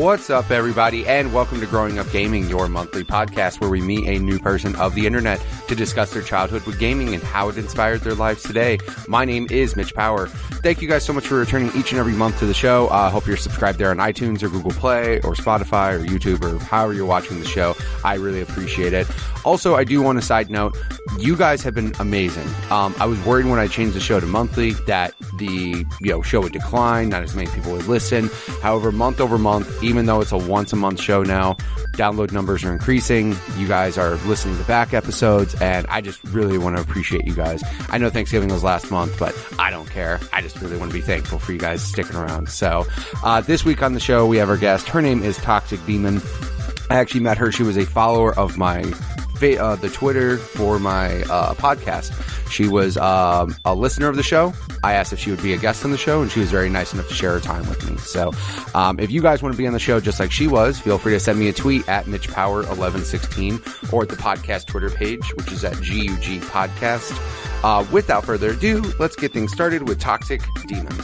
What's up, everybody, and welcome to Growing Up Gaming, your monthly podcast where we meet a new person of the internet to discuss their childhood with gaming and how it inspired their lives today. My name is Mitch Power. Thank you guys so much for returning each and every month to the show. I hope you're subscribed there on iTunes or Google Play or Spotify or YouTube or however you're watching the show. I really appreciate it. Also, I do want to side note, you guys have been amazing. I was worried when I changed the show to monthly that the show would decline, not as many people would listen. However, month over month, even though it's a once a month show now, download numbers are increasing. You guys are listening to back episodes, and I just really want to appreciate you guys. I know Thanksgiving was last month, but I don't care. I just really want to be thankful for you guys sticking around. So this week on the show, we have our guest. Her name is Toxic Demon. I actually met her. She was a follower of my the Twitter for my podcast. She was a listener of the show. I asked if she would be a guest on the show, and she was very nice enough to share her time with me. So if you guys want to be on the show just like she was, feel free to send me a tweet at MitchPower1116 or at the podcast Twitter page, which is at GUG Podcast. Without further ado, let's get things started with Toxic Demon.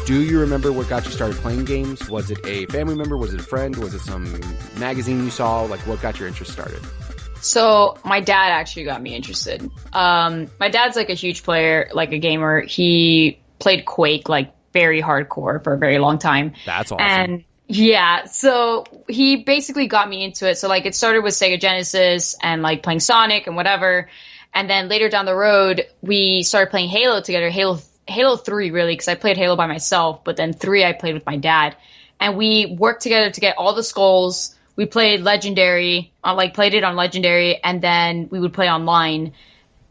Do you remember what got you started playing games? Was it a family member? Was it a friend? Was it some magazine you saw? Like, what got your interest started? So my dad actually got me interested. My dad's like a huge player, like a gamer. He played Quake like very hardcore for a very long time. That's awesome. And yeah, so he basically got me into it. So like it started with Sega Genesis and like playing Sonic and whatever. And then later down the road, we started playing Halo together. Halo 3 really, because I played Halo by myself, but then 3 I played with my dad. And we worked together to get all the skulls. We played Legendary, played it on Legendary, and then we would play online.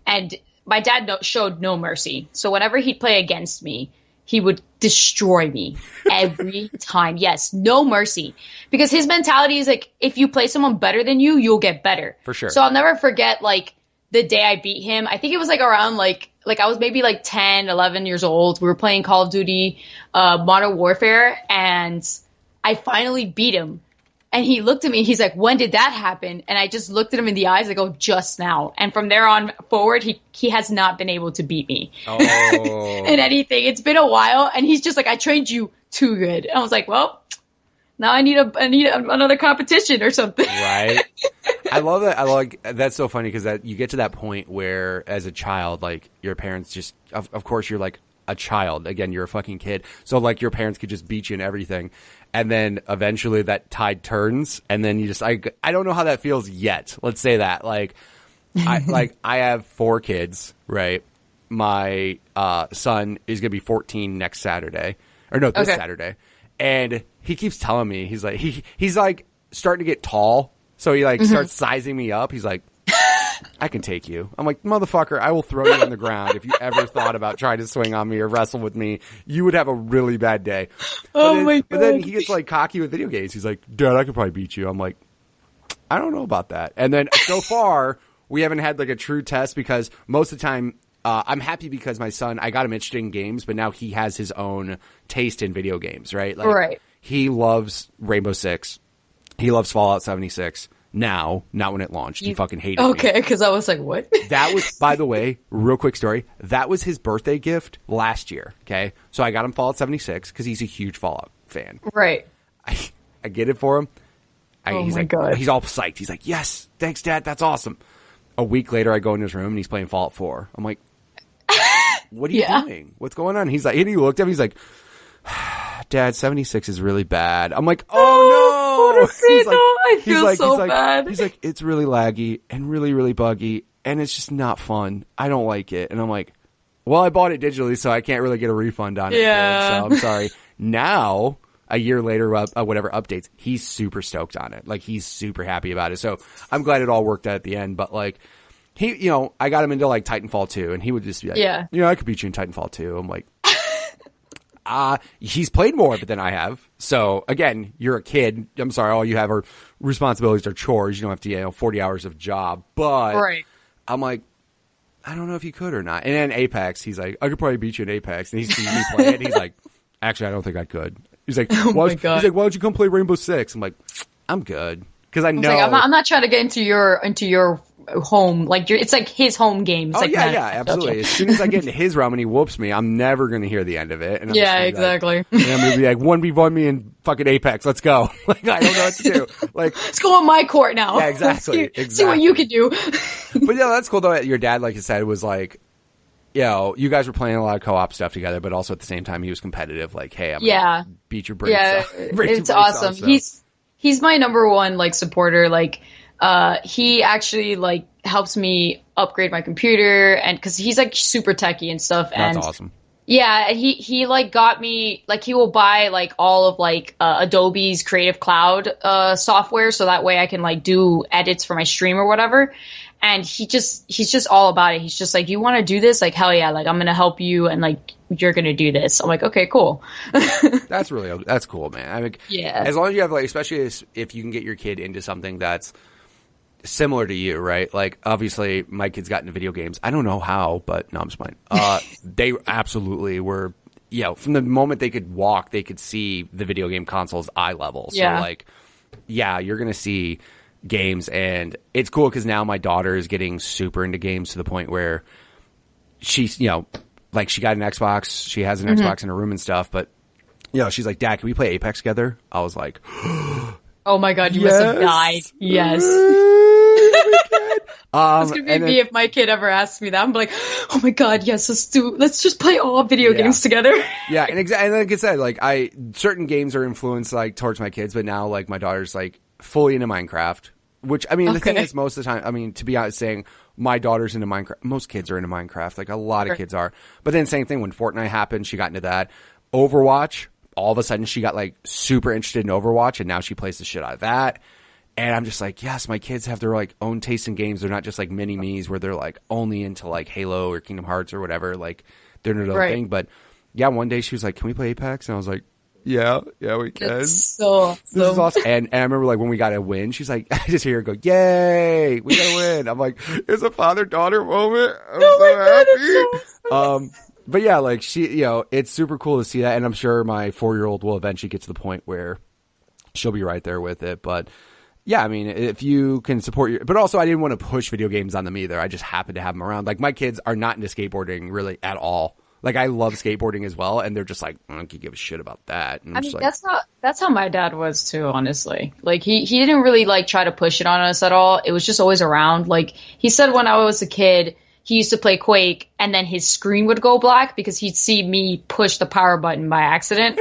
And my dad showed no mercy. So whenever he'd play against me, he would destroy me every time. Yes, no mercy. Because his mentality is like, if you play someone better than you, you'll get better. For sure. So I'll never forget, like, the day I beat him. I think it was like around like I was maybe like 10, 11 years old. We were playing Call of Duty, Modern Warfare, and I finally beat him. And he looked at me, he's like, when did that happen? And I just looked at him in the eyes, I go, just now. And from there on forward, he has not been able to beat me in anything. It's been a while, and he's just like, I trained you too good. And I was like, well, now I need another competition or something. Right. I love that. That's so funny because that you get to that point where, as a child, like your parents just, of course, you're like a child. Again, you're a fucking kid, so like your parents could just beat you in everything, and then eventually that tide turns, and then you just I don't know how that feels yet. Let's say that I have 4 kids, right? My son is gonna be 14 next Saturday, or no, this Saturday, and he keeps telling me he's like starting to get tall. So he starts sizing me up. He's like, I can take you. I'm like, motherfucker, I will throw you on the ground. If you ever thought about trying to swing on me or wrestle with me, you would have a really bad day. My God. But then he gets like cocky with video games. He's like, Dad, I could probably beat you. I'm like, I don't know about that. And then so far, we haven't had like a true test because most of the time, I'm happy because my son, I got him interested in games, but now he has his own taste in video games, right? Like, right. He loves Rainbow Six. He loves Fallout 76 now, not when it launched. He fucking hated me. Okay, because I was like, what? That was, by the way, real quick story. That was his birthday gift last year, okay? So I got him Fallout 76 because he's a huge Fallout fan. Right. I get it for him. God. He's all psyched. He's like, yes, thanks, Dad. That's awesome. A week later, I go in his room and he's playing Fallout 4. I'm like, what are you doing? What's going on? He's like, and he looked at me. He's like, Dad, 76 is really bad. I'm like, oh no! I feel so bad. He's like, it's really laggy and really, really buggy, and it's just not fun. I don't like it. And I'm like, well, I bought it digitally, so I can't really get a refund on it. Yeah. So I'm sorry. Now, a year later, whatever updates, he's super stoked on it. Like, he's super happy about it. So I'm glad it all worked out at the end. But like, he, I got him into like Titanfall 2, and he would just be like, I could beat you in Titanfall 2. I'm like, he's played more of it than I have. So again, you're a kid. I'm sorry. All you have are responsibilities or chores. You don't have to, 40 hours of job, but right. I'm like, I don't know if you could or not. And then Apex, he's like, I could probably beat you in Apex. And he's seen me play it. And he's like, actually, I don't think I could. He's like, why don't you come play Rainbow Six? I'm like, I'm good. Because I know. I'm not trying to get into your home. Like it's like his home game. It's Oh like yeah, absolutely. As soon as I get into his realm and he whoops me, I'm never going to hear the end of it. And I'm yeah, exactly. Like, and I'm going to be like 1v1 me in fucking Apex. Let's go. Like I don't know what to do. Like let's go on my court now. Yeah, exactly. See what you can do. But yeah, that's cool though. Your dad, like you said, was like, you know, you guys were playing a lot of co-op stuff together, but also at the same time he was competitive. Like, hey, I'm gonna beat your brains. Yeah, it's awesome. He's my number one like supporter. Like, he actually like helps me upgrade my computer, and because he's like super techie and stuff. That's awesome. Yeah, he like got me like he will buy like all of like Adobe's Creative Cloud software, so that way I can like do edits for my stream or whatever. And he's just all about it. He's just like, you want to do this? Like, hell yeah. Like, I'm going to help you. And like, you're going to do this. I'm like, okay, cool. That's cool, man. I mean, yeah. As long as you have like, especially if you can get your kid into something that's similar to you, right? Like, obviously my kids got into video games. I don't know how, but no, I'm just playing. They absolutely were, you know, from the moment they could walk, they could see the video game console's eye level. So like, yeah, you're going to see games, and it's cool because now my daughter is getting super into games to the point where she's, you know, like she got an Xbox, she has an Xbox in her room and stuff, but you know, she's like, Dad, can we play Apex together? I was like, oh my god, you must have died. Yes. It's gonna be me if my kid ever asks me that. I'm like, oh my god, yes, let's just play all video games together. Yeah, and like I said, like certain games are influenced like towards my kids, but now like my daughter's like fully into Minecraft, which I mean, the thing is, most of the time, I mean, to be honest, saying my daughter's into Minecraft, most kids are into Minecraft, like a lot of kids are. But then same thing when Fortnite happened, she got into that. Overwatch, all of a sudden she got like super interested in Overwatch, and now she plays the shit out of that. And I'm just like, yes, my kids have their like own taste in games. They're not just like mini me's where they're like only into like Halo or Kingdom Hearts or whatever. Like they're their own thing. But yeah, one day she was like, can we play Apex? And I was like, yeah, we can. This is awesome. And I remember like when we got a win, she's like, I just hear her go, yay, we got a win. I'm like, it's a father-daughter moment. I'm so happy. But yeah, like she, you know, it's super cool to see that. And I'm sure my 4-year-old will eventually get to the point where she'll be right there with it. But yeah, I mean, if you can support but also I didn't want to push video games on them either. I just happened to have them around. Like my kids are not into skateboarding really at all. Like I love skateboarding as well, and they're just like, I don't give a shit about that. And I mean, like, that's how my dad was too, honestly. Like he didn't really like try to push it on us at all. It was just always around. Like he said when I was a kid, he used to play Quake, and then his screen would go black because he'd see me push the power button by accident.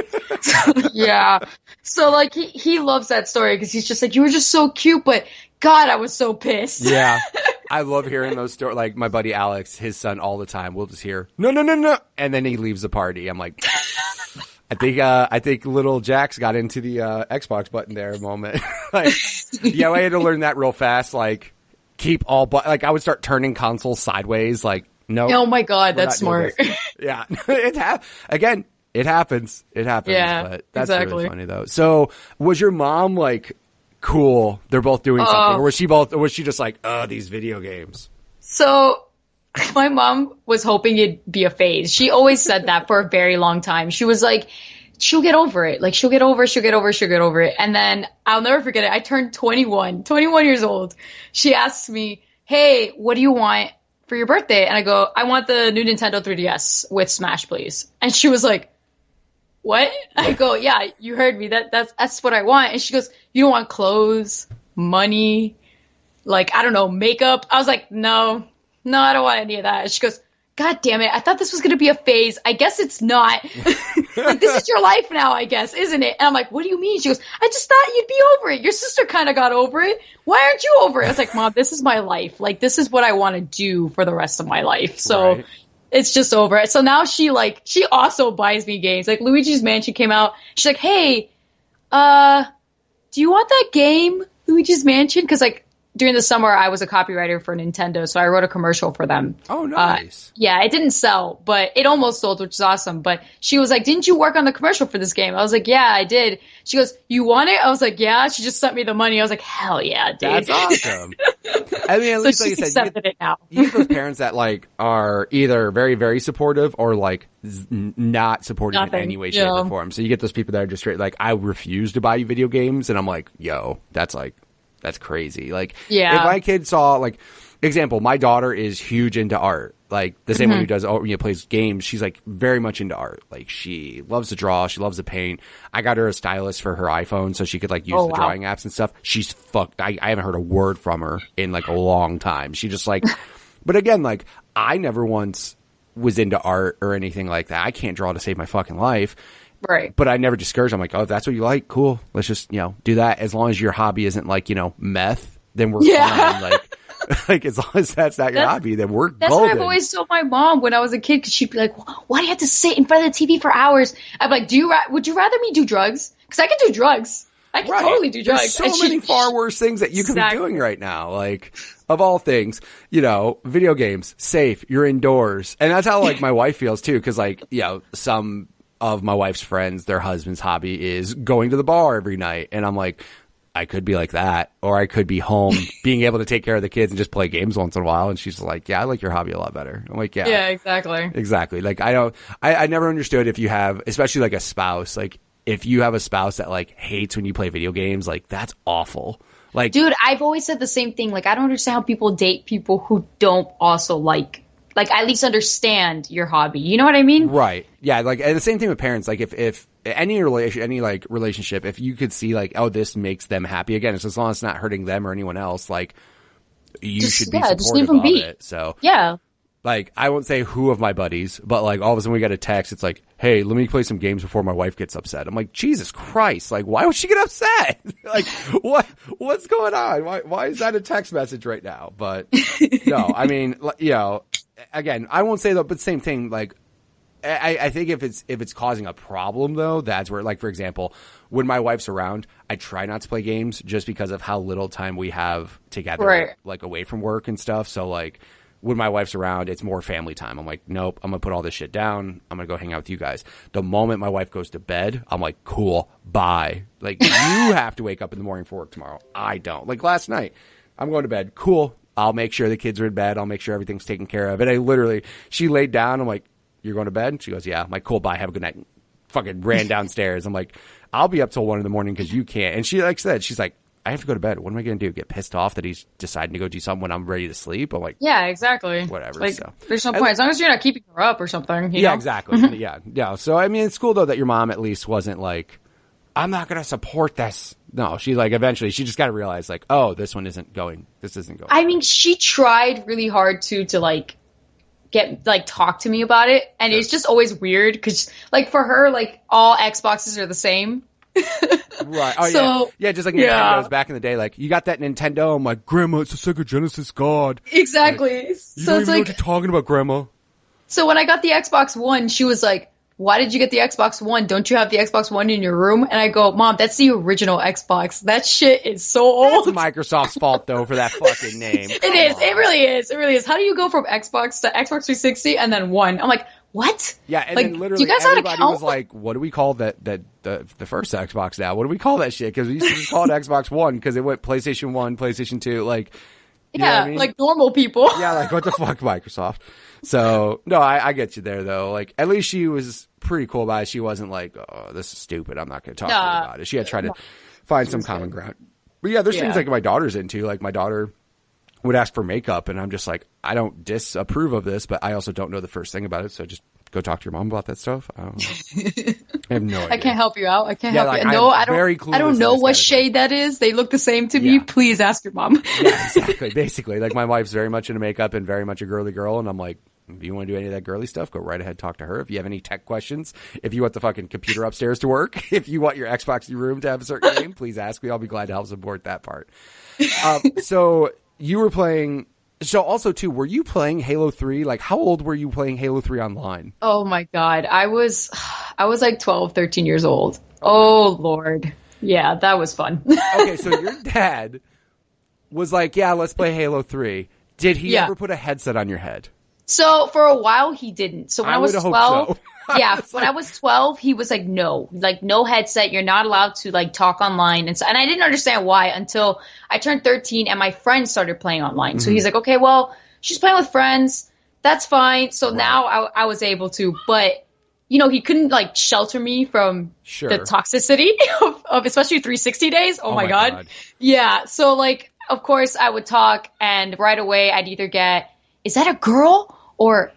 Yeah. So like he loves that story because he's just like, you were just so cute, but God, I was so pissed. Yeah. I love hearing those stories. Like my buddy Alex, his son, all the time, we'll just hear, no. And then he leaves the party. I'm like, I think little Jax got into the Xbox button there a moment. Like, yeah, I had to learn that real fast. Like, keep all like I would start turning consoles sideways. Like, no. Oh my God, that's smart. Yeah, it happens. Yeah, but that's really funny though. So, was your mom like cool? They're both doing something, or was she just like, these video games? So, my mom was hoping it'd be a phase. She always said that for a very long time. She was like, she'll get over it. Like, she'll get over it. And then I'll never forget it. I turned 21 years old. She asks me, hey, what do you want for your birthday? And I go, I want the new Nintendo 3DS with Smash, please. And she was like, what? I go, yeah, you heard me. That's what I want. And she goes, you don't want clothes, money, like, I don't know, makeup? I was like, no, I don't want any of that. And she goes, God damn it. I thought this was going to be a phase. I guess it's not. Like, this is your life now, I guess, isn't it? And I'm like, what do you mean? She goes, I just thought you'd be over it. Your sister kind of got over it. Why aren't you over it? I was like, Mom, this is my life. Like, this is what I want to do for the rest of my life. So it's just over it. So now she also buys me games. Like, Luigi's Mansion came out. She's like, hey, do you want that game, Luigi's Mansion? Because, like, during the summer, I was a copywriter for Nintendo, so I wrote a commercial for them. Oh, nice. Yeah, it didn't sell, but it almost sold, which is awesome. But she was like, didn't you work on the commercial for this game? I was like, yeah, I did. She goes, you want it? I was like, yeah. She just sent me the money. I was like, hell yeah, dude. That's awesome. I mean, at least, like you said, you get those parents that, like, are either very, very supportive or, like, not supportive in any way, shape, or form. So you get those people that are just straight, like, I refuse to buy you video games. And I'm like, yo, that's, like, That's crazy. Like, Yeah. if my kid saw, like, example, my daughter is huge into art. Like, the same one who does, plays games. She's, like, very much into art. Like, she loves to draw. She loves to paint. I got her a stylus for her iPhone so she could, like, use the drawing apps and stuff. She's fucked. I haven't heard a word from her in, like, a long time. She just, like, but again, like, I never once was into art or anything like that. I can't draw to save my fucking life. Right. But I never discouraged. I'm like, oh, if that's what you like, cool. Let's just, do that. As long as your hobby isn't, like, meth, then we're fine. Like, like, as long as that's not your hobby, then we're That's golden. what I've always told my mom when I was a kid, because she'd be like, why do you have to sit in front of the TV for hours? I'm like, would you rather me do drugs? Because I can do drugs. I can totally do drugs. There's so many far worse things that you could be doing right now. Like, of all things, video games, safe, you're indoors. And that's how, like, my wife feels, too. Because, like, some of my wife's friends, their husband's hobby is going to the bar every night. And I'm like, I could be like that, or I could be home being able to take care of the kids and just play games once in a while. And she's like, yeah, I like your hobby a lot better. I'm like, yeah. Yeah, exactly. Exactly. Like, I never understood if you have, especially like a spouse, like if you have a spouse that like hates when you play video games, like that's awful. Like, dude, I've always said the same thing. Like, I don't understand how people date people who don't also like at least understand your hobby. You know what I mean? Right. Yeah. Like, and the same thing with parents. Like, if any relationship, if you could see like, oh, this makes them happy again, it's as long as it's not hurting them or anyone else, like you should be supportive of it. So yeah. Like, I won't say who of my buddies, but like all of a sudden we get a text. It's like, hey, let me play some games before my wife gets upset. I'm like, Jesus Christ. Like, why would she get upset? Like, what's going on? Why is that a text message right now? But no, I mean, again, I won't say that, but same thing. Like, I think if it's causing a problem though, that's where, like, for example, when my wife's around, I try not to play games just because of how little time we have together, right, like away from work and stuff. So like, when my wife's around, it's more family time. I'm like, nope, I'm going to put all this shit down. I'm going to go hang out with you guys. The moment my wife goes to bed, I'm like, cool, bye. Like, you have to wake up in the morning for work tomorrow. I don't. Like last night, I'm going to bed. Cool. I'll make sure the kids are in bed. I'll make sure everything's taken care of. And she laid down. I'm like, you're going to bed? She goes, yeah. I'm like, cool, bye. Have a good night. Fucking ran downstairs. I'm like, I'll be up till 1 a.m. because you can't. And she like said, she's like, I have to go to bed. What am I going to do? Get pissed off that he's deciding to go do something when I'm ready to sleep? I'm like, yeah, exactly. Whatever. Like, so there's no point. As long as you're not keeping her up or something. You know? Exactly. Yeah. So, I mean, it's cool, though, that your mom at least wasn't like, I'm not going to support this. No, she like eventually she just got to realize like, oh, this isn't going. I mean, she tried really hard to like talk to me about it. And It's just always weird because like for her, like all Xboxes are the same. Right. Oh, yeah. Just like Nintendo's back in the day. Like, you got that Nintendo. I'm like, Grandma, it's a Sega Genesis God. Exactly. Like, you don't even know what you're talking about, Grandma. So when I got the Xbox One, she was like, why did you get the Xbox One? Don't you have the Xbox One in your room? And I go, Mom, that's the original Xbox. That shit is so old. It's Microsoft's fault, though, for that fucking name. It is. It really is. It really is. How do you go from Xbox to Xbox 360 and then One? I'm like, what? Yeah, and like, then literally everybody was like, what do we call the first Xbox now? What do we call that shit? Because we used to just call it Xbox One because it went PlayStation 1, PlayStation 2, like... You know what I mean? Like normal people. Yeah, like what the fuck, Microsoft. So, no, I get you there, though. Like, at least she was pretty cool about it. She wasn't like, oh, this is stupid. I'm not going to talk to you about it. She had tried to find some common ground. But yeah, there's things like my daughter's into. Like, my daughter would ask for makeup, and I'm just like, I don't disapprove of this, but I also don't know the first thing about it, so just go talk to your mom about that stuff. I don't know. I have no idea. I can't help you out. I can't help you. No, I don't know what shade that is. They look the same to me. Please ask your mom. Yeah, exactly. Basically, like my wife's very much into makeup and very much a girly girl, and I'm like, if you want to do any of that girly stuff, go right ahead, talk to her. If you have any tech questions, if you want the fucking computer upstairs to work, if you want your Xbox in your room to have a certain game, please ask me. I'll be glad to help support that part. So you were playing... So also, too, were you playing Halo 3? Like, how old were you playing Halo 3 online? Oh, my God. I was like 12, 13 years old. Okay. Oh, Lord. Yeah, that was fun. Okay, so your dad was like, yeah, let's play Halo 3. Did he ever put a headset on your head? So, for a while, he didn't. So, when I was 12... So. Yeah, when I was 12, he was like, no headset. You're not allowed to like talk online. And I didn't understand why until I turned 13 and my friends started playing online. So he's like, okay, well, she's playing with friends. That's fine. So now I was able to, but he couldn't like shelter me from the toxicity of especially 360 days. Oh my God. Yeah. So like, of course I would talk, and right away I'd either get, is that a girl? Or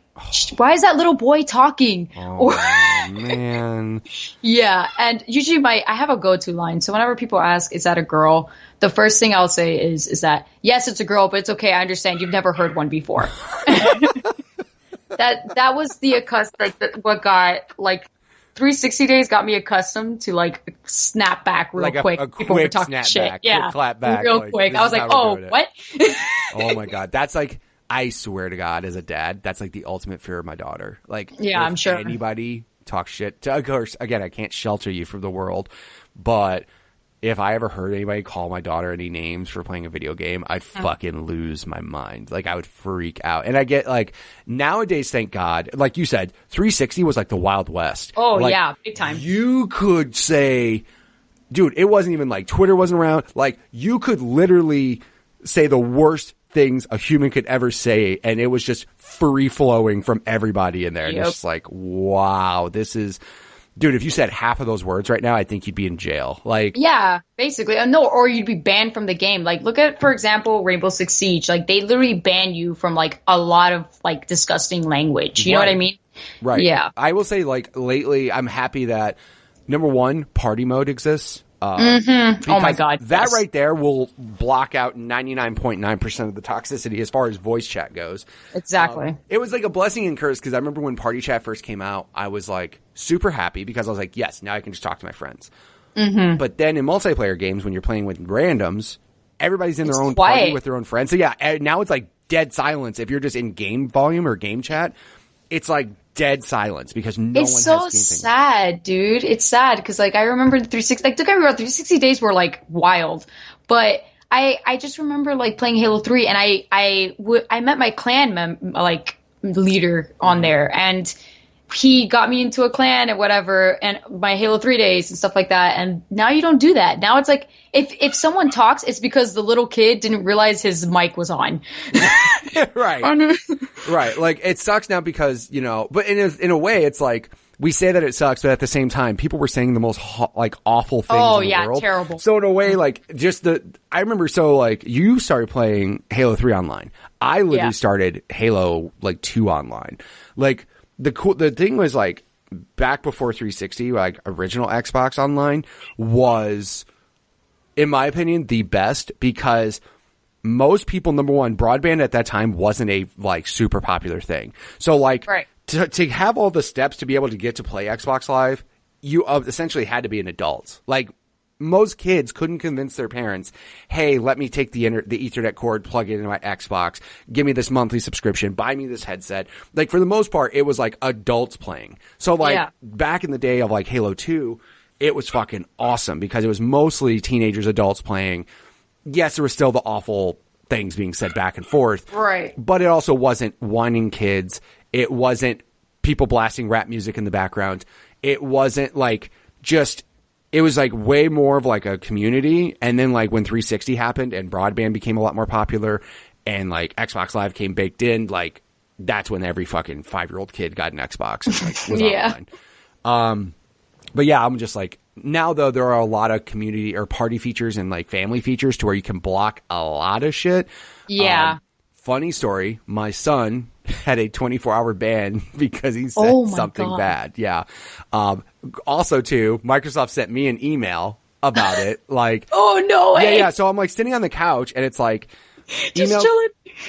why is that little boy talking? Oh, man. Yeah. And usually I have a go-to line. So whenever people ask, is that a girl? The first thing I'll say is that, yes, it's a girl, but it's okay. I understand. You've never heard one before. That was what got like 360 days got me accustomed to like snap back real quick. A quick snap shit. back, Yeah. quick clap back. Real quick. I was like, oh, what? Oh my God. That's like, I swear to God, as a dad, that's like the ultimate fear of my daughter. Like, yeah, I'm sure anybody talks shit to, of course, again, I can't shelter you from the world, but if I ever heard anybody call my daughter any names for playing a video game, I'd fucking lose my mind. Like, I would freak out. And I get like, nowadays, thank God, like you said, 360 was like the Wild West. Oh, like, yeah, big time. You could say, dude, it wasn't even like Twitter wasn't around. Like, you could literally say the worst things a human could ever say, and it was just free flowing from everybody in there. And it's just like, wow, this is, dude, if you said half of those words right now, I think you'd be in jail. Like, yeah, basically. No, or you'd be banned from the game. Like, look at, for example, Rainbow Six Siege. Like, they literally ban you from like a lot of like disgusting language. You know what I mean? Right. Yeah. I will say, like, lately, I'm happy that number one, party mode exists. Oh my God. That right there will block out 99.9% of the toxicity as far as voice chat goes. Exactly. It was like a blessing and curse, because I remember when party chat first came out, I was like super happy because I was like, yes, now I can just talk to my friends. But then in multiplayer games, when you're playing with randoms, everybody's in their own party with their own friends. So yeah, now it's like dead silence. If you're just in game volume or game chat, it's like dead silence because no one has so anything. sad, dude. It's sad because like I remember the 360. Like, don't get me wrong, 360 days were like wild, but I just remember like playing Halo 3, and I met my clan leader on there, and he got me into a clan and whatever, and my Halo 3 days and stuff like that. And now you don't do that. Now it's like if someone talks, it's because the little kid didn't realize his mic was on. Right. Right. Like, it sucks now because, but in a way, it's like, we say that it sucks, but at the same time, people were saying the most awful things in the world. Terrible. So in a way, like, I remember, you started playing Halo 3 online. I literally started Halo, 2 online. Like, the thing was, like, back before 360, like, original Xbox Online was, in my opinion, the best, because most people, number one, broadband at that time wasn't a, super popular thing. So, to have all the steps to be able to get to play Xbox Live, you essentially had to be an adult. Like, most kids couldn't convince their parents, hey, let me take the Ethernet cord, plug it into my Xbox, give me this monthly subscription, buy me this headset. Like, for the most part, it was like adults playing. So back in the day of like Halo 2, it was fucking awesome because it was mostly teenagers, adults playing. Yes, there were still the awful things being said back and forth. Right. But it also wasn't whining kids. It wasn't people blasting rap music in the background. It wasn't it was like way more of like a community. And then like when 360 happened and broadband became a lot more popular and like Xbox Live came baked in, like that's when every fucking 5-year-old kid got an Xbox and was online. But yeah, I'm just like, now though, there are a lot of community or party features and like family features to where you can block a lot of shit. Yeah. Funny story, my son had a 24-hour ban because he said something bad. Yeah. Also, too, Microsoft sent me an email about it. Like, oh, no way. Yeah. So I'm like sitting on the couch and it's like,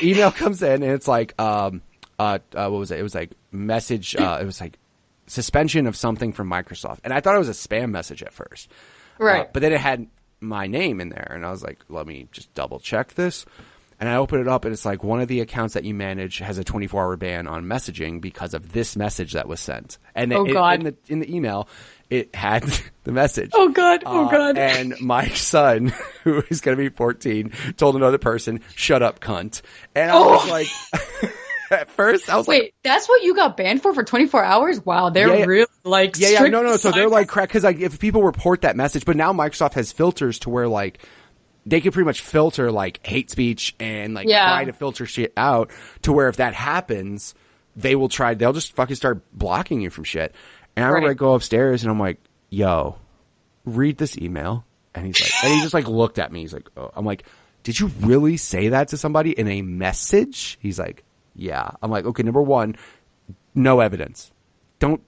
email comes in and it's like, what was it? It was like message, it was like suspension of something from Microsoft. And I thought it was a spam message at first. Right. But then it had my name in there and I was like, let me just double check this. And I open it up and it's like, one of the accounts that you manage has a 24-hour ban on messaging because of this message that was sent. And in the email, it had the message. Oh God. Oh God. And my son, who is going to be 14, told another person, shut up, cunt. And I was like, at first I was like, wait, that's what you got banned for 24 hours? Wow. They're really like, no. So they're like, crack. Cause like if people report that message, but now Microsoft has filters to where like, they can pretty much filter like hate speech and like try to filter shit out to where if that happens, they'll just fucking start blocking you from shit. And I remember I go upstairs and I'm like, yo, read this email. And he's like, and he just like looked at me. He's like, oh. I'm like, did you really say that to somebody in a message? He's like, yeah. I'm like, okay, number one, no evidence. Don't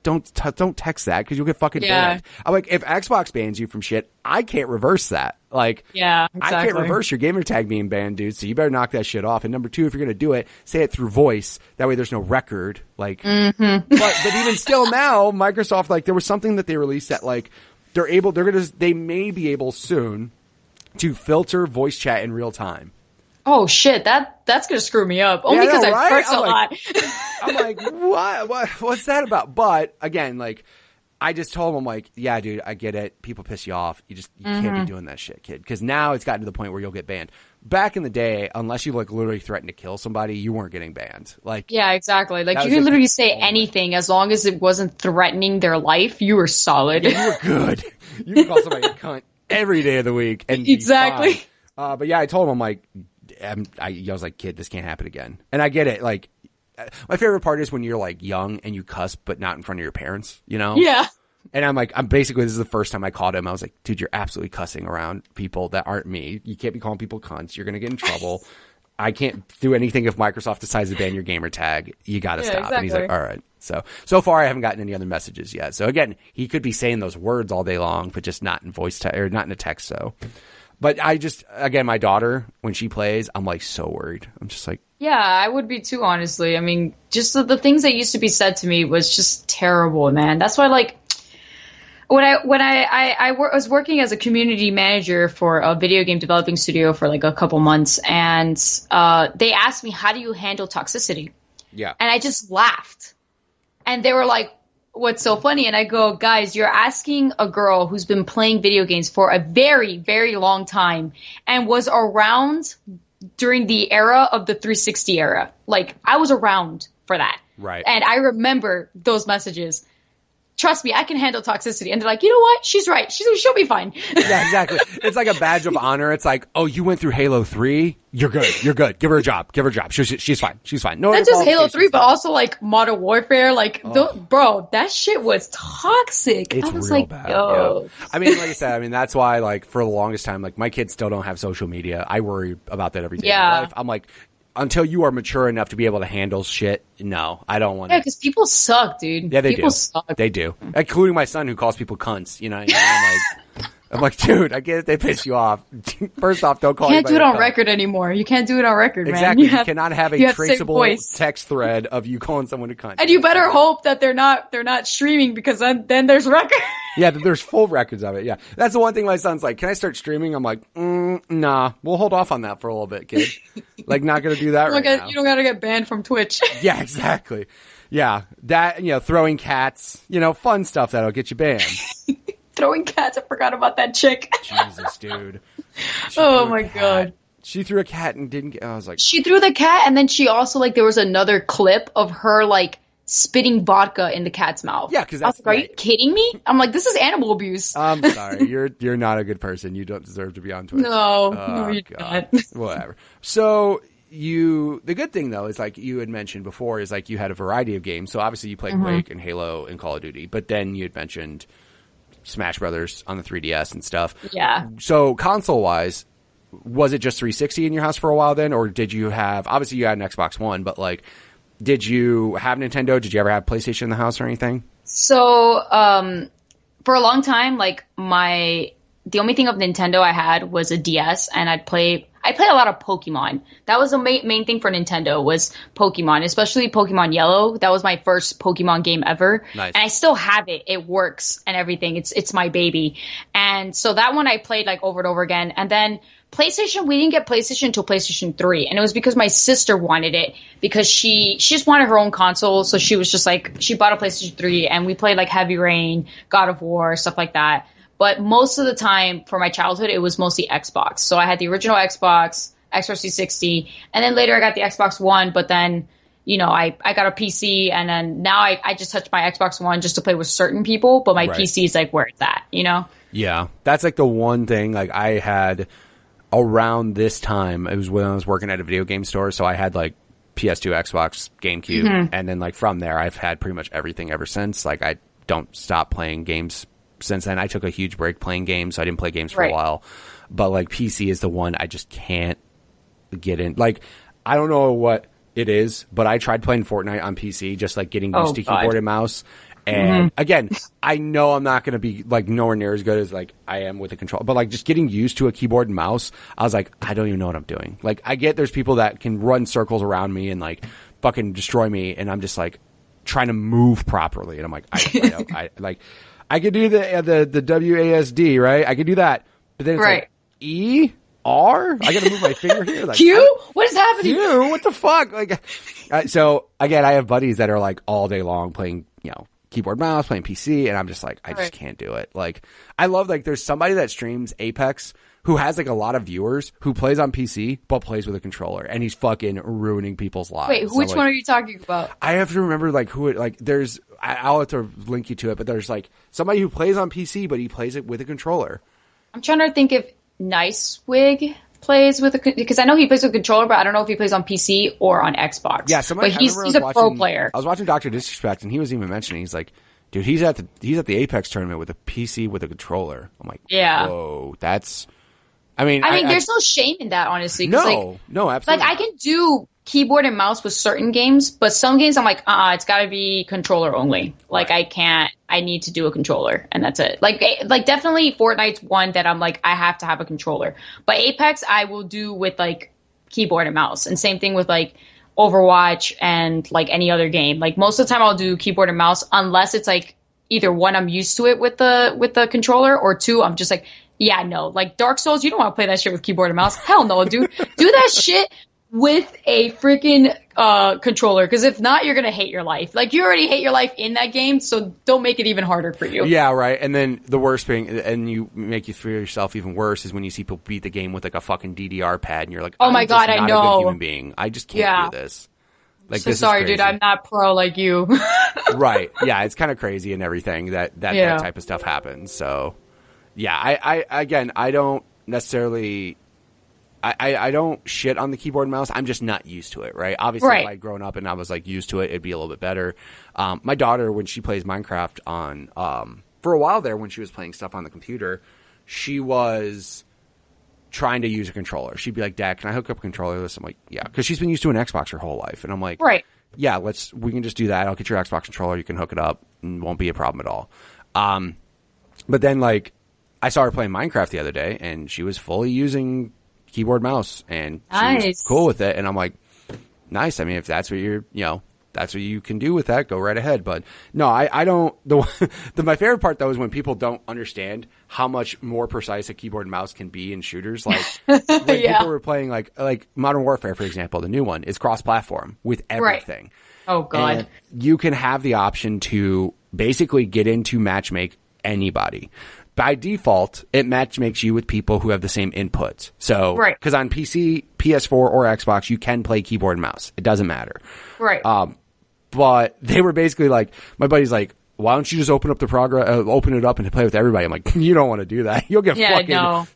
text that because you'll get fucking banned. I'm like, if Xbox bans you from shit, I can't reverse that. Like, exactly. I can't reverse your gamer tag being banned, dude. So you better knock that shit off. And number two, if you're gonna do it, say it through voice. That way, there's no record. Like, but even still, now Microsoft, like, there was something that they released that like they may be able soon to filter voice chat in real time. Oh shit, that's gonna screw me up. Only because I curse a lot. I'm like, what's that about? But again, like, I just told him, I'm like, yeah, dude, I get it. People piss you off. You can't be doing that shit, kid. Because now it's gotten to the point where you'll get banned. Back in the day, unless you like literally threatened to kill somebody, you weren't getting banned. Like, yeah, exactly. Like you could literally say anything as long as it wasn't threatening their life. You were solid. Yeah, you were good. You could call somebody a cunt every day of the week, and exactly. But yeah, I told him, I'm like, I was like, kid, this can't happen again. And I get it. Like, my favorite part is when you're like young and you cuss, but not in front of your parents, you know? Yeah. And I'm like, this is the first time I called him. I was like, dude, you're absolutely cussing around people that aren't me. You can't be calling people cunts. You're going to get in trouble. I can't do anything if Microsoft decides to ban your gamer tag. You got to stop. Exactly. And he's like, all right. So far I haven't gotten any other messages yet. So again, he could be saying those words all day long, but just not in voice or not in a text. So, but again, my daughter, when she plays, I'm like so worried. I'm just like, yeah, I would be too, honestly. I mean, just the things that used to be said to me was just terrible, man. That's why, like, when I was working as a community manager for a video game developing studio for like a couple months, and they asked me, how do you handle toxicity? Yeah. And I just laughed. And they were like, what's so funny? And I go, guys, you're asking a girl who's been playing video games for a very, very long time and was around during the era of the 360 era. Like, I was around for that. Right. And I remember those messages. Trust me, I can handle toxicity. And they're like, you know what? She's right. She'll be fine. Yeah, exactly. It's like a badge of honor. It's like, oh, you went through Halo 3? You're good. You're good. Give her a job. She's fine. She's fine. No, not just Halo 3, but also like Modern Warfare. Like, bro, that shit was toxic. It's I was real like, bad. yo. Yeah. I mean, like I said, that's why, like, for the longest time, like, my kids still don't have social media. I worry about that every day of my life. I'm like, until you are mature enough to be able to handle shit, no, I don't want to. Yeah, because people suck, dude. Yeah, people do. Suck. They do. Including my son who calls people cunts, you know? I'm like, dude, I get it. They piss you off. First off, don't call you can't do it on cunt. record anymore. You can't do it on record, man. Exactly. You cannot have a traceable voice. text thread of you calling someone a cunt. And you better hope that they're not streaming, because then there's record. Yeah, there's full records of it. Yeah. That's the one thing my son's like, can I start streaming? I'm like, nah, we'll hold off on that for a little bit, kid. Like, not going to do that now. You don't got to get banned from Twitch. Yeah, exactly. Yeah. That, throwing cats, fun stuff that'll get you banned. Throwing cats. I forgot about that chick. Jesus, dude. Oh my God. She threw a cat and didn't get, I was like. She threw the cat, and then she also, like, there was another clip of her, like, spitting vodka in the cat's mouth. Yeah, because that's. Are you kidding me? I'm like, this is animal abuse. I'm sorry. You're not a good person. You don't deserve to be on Twitch. No, you're not. Whatever. So the good thing though is, like you had mentioned before, is like you had a variety of games. So obviously you played Quake and Halo and Call of Duty, but then you had mentioned Smash Brothers on the 3DS and stuff. Yeah. So console wise, was it just 360 in your house for a while then, or did you have? Obviously you had an Xbox One, but like. Did you have Nintendo? Did you ever have PlayStation in the house or anything? So, for a long time, like the only thing of Nintendo I had was a DS, and I play a lot of Pokemon. That was the main thing for Nintendo, was Pokemon, especially Pokemon Yellow. That was my first Pokemon game ever. Nice. And I still have it. It works and everything. It's my baby. And so that one I played like over and over again. And then PlayStation, we didn't get PlayStation until PlayStation 3. And it was because my sister wanted it, because she just wanted her own console. So she was just like, she bought a PlayStation 3, and we played like Heavy Rain, God of War, stuff like that. But most of the time for my childhood, it was mostly Xbox. So I had the original Xbox, Xbox 360, and then later I got the Xbox One. But then, I got a PC, and then now I just touch my Xbox One just to play with certain people. But my PC is like where it's at, Yeah, that's like the one thing like I had around this time. It was when I was working at a video game store. So I had like PS2, Xbox, GameCube. And then like from there, I've had pretty much everything ever since. Like I don't stop playing games since then. I took a huge break playing games, so I didn't play games for a while. But like PC is the one I just can't get in. Like, I don't know what it is, but I tried playing Fortnite on PC, just like getting used to keyboard and mouse. And again, I know I'm not going to be like nowhere near as good as like I am with a controller, but like just getting used to a keyboard and mouse, I was like, I don't even know what I'm doing. Like, I get there's people that can run circles around me and like fucking destroy me, and I'm just like trying to move properly, and I'm like, I like, I could do the WASD, right? I could do that, but then it's like ER. I got to move my finger here. Like, Q? What is happening? Q? What the fuck? Like, so again, I have buddies that are like all day long playing, you know, keyboard mouse, playing PC, and I'm just like, I just can't do it. Like, I love, like, there's somebody that streams Apex who has like a lot of viewers who plays on PC but plays with a controller, and he's fucking ruining people's lives. Wait, which one are you talking about? I have to remember like who it, like, there's, I'll have to link you to it, but there's like somebody who plays on PC but he plays it with a controller. I'm trying to think if Nicewig plays with because I know he plays with a controller, but I don't know if he plays on PC or on Xbox. Yeah, somebody, but he's a pro player. I was watching Dr. Disrespect, and he was even mentioning, he's like, dude, he's at the Apex tournament with a PC with a controller. I'm like, whoa, that's. I mean, there's no shame in that, honestly. No, absolutely. Like, I can do keyboard and mouse with certain games, but some games I'm like, it's got to be controller only. Like, I can't. I need to do a controller, and that's it. Like definitely Fortnite's one that I'm like, I have to have a controller. But Apex, I will do with like keyboard and mouse, and same thing with like Overwatch and like any other game. Like, most of the time I'll do keyboard and mouse, unless it's like either one, I'm used to it with the controller, or two, I'm just like, yeah, no, like Dark Souls, you don't want to play that shit with keyboard and mouse. Hell no, dude. Do that shit with a freaking controller, because if not, you're gonna hate your life. Like, you already hate your life in that game, so don't make it even harder for you. Yeah, right. And then the worst thing, and you make you feel yourself even worse, is when you see people beat the game with like a fucking DDR pad, and you're like, oh my god, I know. A good human being. I just can't do this. Like, so sorry, dude. I'm not pro like you. Right. Yeah, it's kind of crazy and everything that type of stuff happens. So, yeah, I don't necessarily. I don't shit on the keyboard and mouse. I'm just not used to it, right? Obviously, if I'd grown up and I was like used to it, it'd be a little bit better. My daughter, when she plays Minecraft on, for a while there, when she was playing stuff on the computer, she was trying to use a controller. She'd be like, Dad, can I hook up a controller to this? I'm like, yeah, because she's been used to an Xbox her whole life. And I'm like, yeah, we can just do that. I'll get your Xbox controller. You can hook it up and it won't be a problem at all. But then, like, I saw her playing Minecraft the other day, and she was fully using keyboard mouse, and she was cool with it. And I'm like, nice. I mean, if that's what that's what you can do with that, go right ahead. But no, I don't. My favorite part though is when people don't understand how much more precise a keyboard and mouse can be in shooters. Like, when people were playing like Modern Warfare, for example, the new one is cross-platform with everything. Oh god. And you can have the option to basically get into matchmake anybody. By default, it matchmakes you with people who have the same inputs. So, because on PC, PS4, or Xbox, you can play keyboard and mouse. It doesn't matter. Right. But they were basically like, my buddy's like, why don't you just open up open it up and play with everybody? I'm like, you don't want to do that. You'll get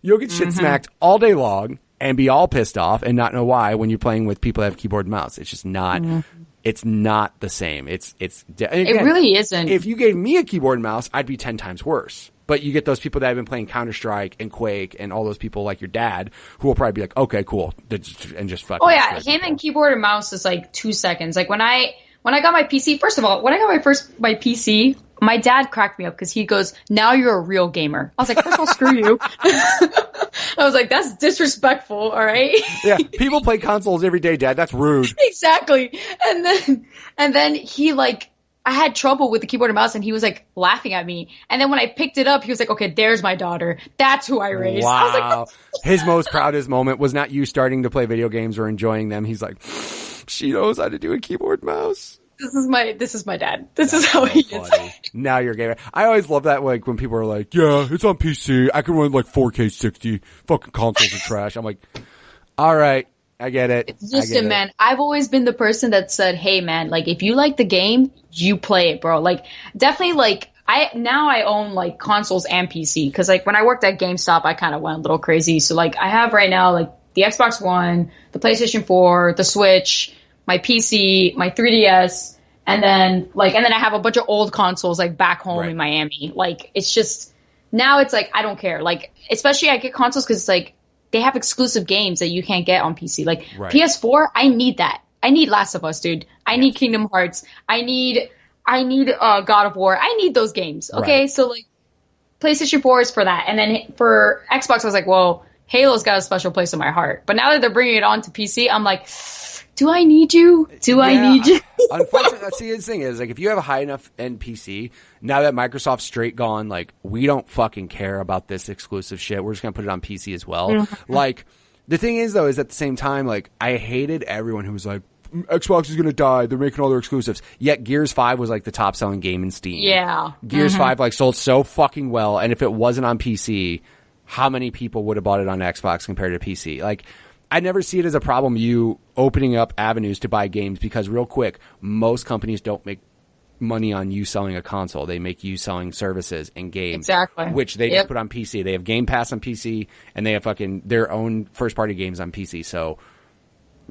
you'll get shit smacked all day long and be all pissed off and not know why when you're playing with people that have keyboard and mouse. It's just not. It's not the same. Again, it really isn't. If you gave me a keyboard and mouse, I'd be 10 times worse. But you get those people that have been playing Counter-Strike and Quake and all those people like your dad who will probably be like, okay, cool, and just fucking. Oh yeah, him and keyboard and mouse is like 2 seconds. Like when I got my PC, first of all, when I got my PC, my dad cracked me up because he goes, "Now you're a real gamer." I was like, first of all, screw you. I was like, that's disrespectful, all right? Yeah, people play consoles every day, Dad. That's rude. Exactly. And then he like, I had trouble with the keyboard and mouse, and he was like laughing at me. And then when I picked it up, he was like, okay, there's my daughter. That's who I raised. Wow. I was like, his most proudest moment was not you starting to play video games or enjoying them. He's like, she knows how to do a keyboard and mouse. This is my dad. This is how he is. Now you're a gamer. I always love that, like, when people are like, yeah, it's on PC. I can run like 4K 60. Fucking consoles are trash. I'm like, all right. I get it. Listen, man, I've always been the person that said, hey, man, like, if you like the game, you play it, bro. Like, definitely, like, I own, like, consoles and PC. Because, like, when I worked at GameStop, I kind of went a little crazy. So, like, I have right now, like, the Xbox One, the PlayStation 4, the Switch, my PC, my 3DS, And then I have a bunch of old consoles like back home Right. in Miami. Like, it's just, now it's like, I don't care. Like, especially I get consoles because it's like, they have exclusive games that you can't get on PC. Like, Right. PS4, I need that. I need Last of Us, dude. I need Kingdom Hearts. I need God of War. I need those games. Okay, Right. so like, PlayStation 4 is for that. And then for Xbox, I was like, well, Halo's got a special place in my heart. But now that they're bringing it on to PC, I'm like, do I need you? I need you? Unfortunately, that's the thing is, like, if you have a high enough end PC, now that Microsoft's straight gone, like, we don't fucking care about this exclusive shit. We're just going to put it on PC as well. Mm-hmm. Like, the thing is, though, is at the same time, like, I hated everyone who was like, Xbox is going to die. They're making all their exclusives. Yet Gears 5 was, like, the top selling game in Steam. Yeah. Gears 5, like, sold so fucking well. And if it wasn't on PC, how many people would have bought it on Xbox compared to PC? Like, I never see it as a problem, you opening up avenues to buy games, because real quick, most companies don't make money on you selling a console. They make you selling services and games. Exactly. Which they just put on PC. They have Game Pass on PC, and they have fucking their own first-party games on PC. So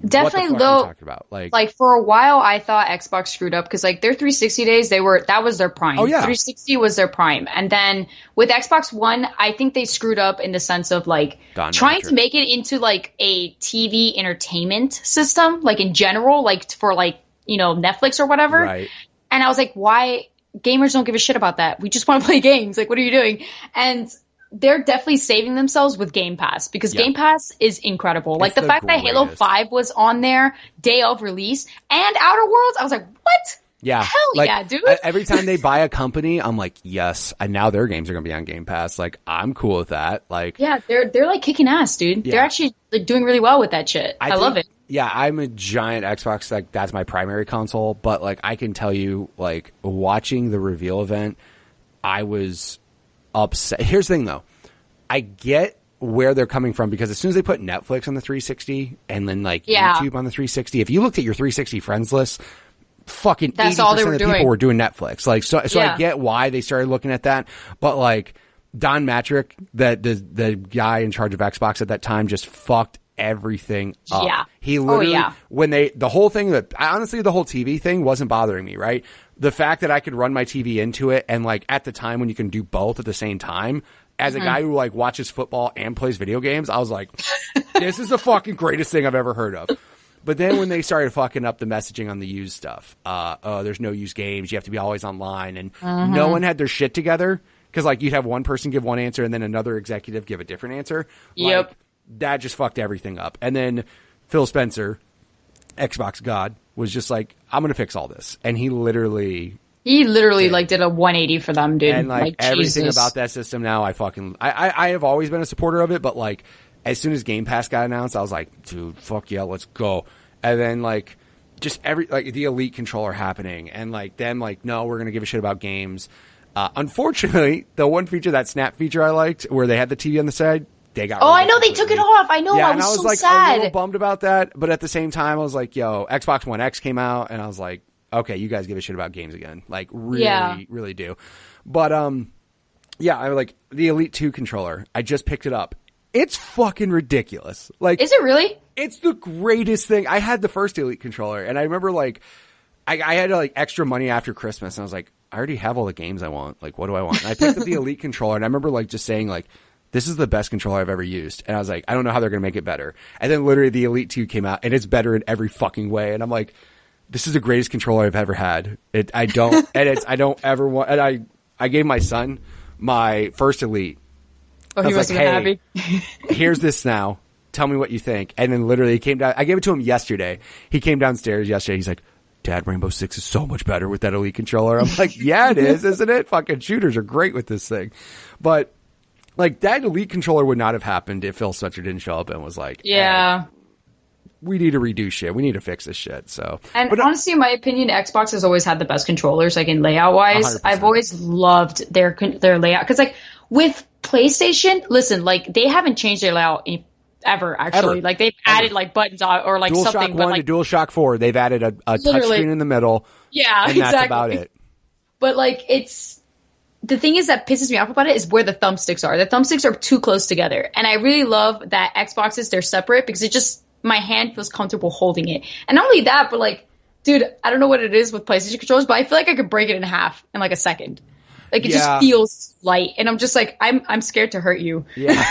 Definitely, what the fuck are though, you talking about? like for a while, I thought Xbox screwed up because like their 360 days, that was their prime. Oh, yeah. 360 was their prime, and then with Xbox One, I think they screwed up in the sense of like trying to make it into like a TV entertainment system, like in general, like for like Netflix or whatever. Right. And I was like, why? Gamers don't give a shit about that. We just want to play games. Like, what are you doing? And they're definitely saving themselves with Game Pass because Game Pass is incredible. Like the fact that Halo 5 was on there day of release and Outer Worlds, I was like, what? Yeah. Hell like, yeah, dude. Every time they buy a company, I'm like, yes. And now their games are going to be on Game Pass. Like, I'm cool with that. Like, yeah, they're like kicking ass, dude. Yeah. They're actually like, doing really well with that shit. I love it. Yeah, I'm a giant Xbox. Like, that's my primary console. But like, I can tell you, like, watching the reveal event, I was upset. Here's the thing, though. I get where they're coming from because as soon as they put Netflix on the 360 and then like YouTube on the 360, if you looked at your 360 friends list, fucking that's 80% all they were of the doing. people were doing Netflix. Like, so I get why they started looking at that. But like Don Matrick, the guy in charge of Xbox at that time, just fucked everything up. Yeah. He literally, when the whole thing honestly, the whole TV thing wasn't bothering me, right? The fact that I could run my TV into it and like at the time when you can do both at the same time, as a guy who like watches football and plays video games, I was like, this is the fucking greatest thing I've ever heard of. But then when they started fucking up the messaging on the used stuff, there's no used games, you have to be always online, and no one had their shit together because like you'd have one person give one answer and then another executive give a different answer. Yep. Like, that just fucked everything up. And then Phil Spencer, Xbox God, was just like, I'm going to fix all this. And he literally like did a 180 for them, dude. And like everything Jesus. about that system now, I have always been a supporter of it, but like as soon as Game Pass got announced, I was like, dude, fuck yeah, let's go. And then like just the Elite controller happening, and like them like, no, we're gonna give a shit about games. Unfortunately, the one feature, that Snap feature I liked, where they had the TV on the side, they got. Oh, I know they took it off. I know. Yeah, I was so like sad. A little bummed about that, but at the same time, I was like, yo, Xbox One X came out, and I was like, okay, you guys give a shit about games again. Like, really, really do. But, yeah, I like the Elite 2 controller. I just picked it up. It's fucking ridiculous. Like, is it really? It's the greatest thing. I had the first Elite controller, and I remember, like, I had, like, extra money after Christmas, and I was like, I already have all the games I want. Like, what do I want? And I picked up the Elite controller, and I remember, like, just saying, like, this is the best controller I've ever used. And I was like, I don't know how they're going to make it better. And then literally the Elite 2 came out, and it's better in every fucking way. And I'm like, this is the greatest controller I've ever had. I don't ever want, and I gave my son my first Elite. Oh, he must have been happy. Here's this now. Tell me what you think. And then literally he came down. I gave it to him yesterday. He came downstairs yesterday. He's like, Dad, Rainbow Six is so much better with that Elite controller. I'm like, yeah, it is, isn't it? Fucking shooters are great with this thing. But like that Elite controller would not have happened if Phil Spencer didn't show up and was like, yeah. Hey, we need to redo shit. We need to fix this shit. So, but honestly, in my opinion, Xbox has always had the best controllers, like in layout wise. 100%. I've always loved their layout because, like, with PlayStation, listen, like they haven't changed their layout ever. Actually, like they've added like buttons on or like DualShock something. 1 like, to DualShock 4, they've added a touchscreen in the middle. Yeah, and that's about it. But like, it's the thing is that pisses me off about it is where the thumbsticks are. The thumbsticks are too close together, and I really love that Xboxes they're separate because it just my hand feels comfortable holding it. And not only that, but like Dude, I don't know what it is with PlayStation controllers, but I feel like I could break it in half in like a second. Like it just feels light, and I'm just like I'm scared to hurt you. Yeah,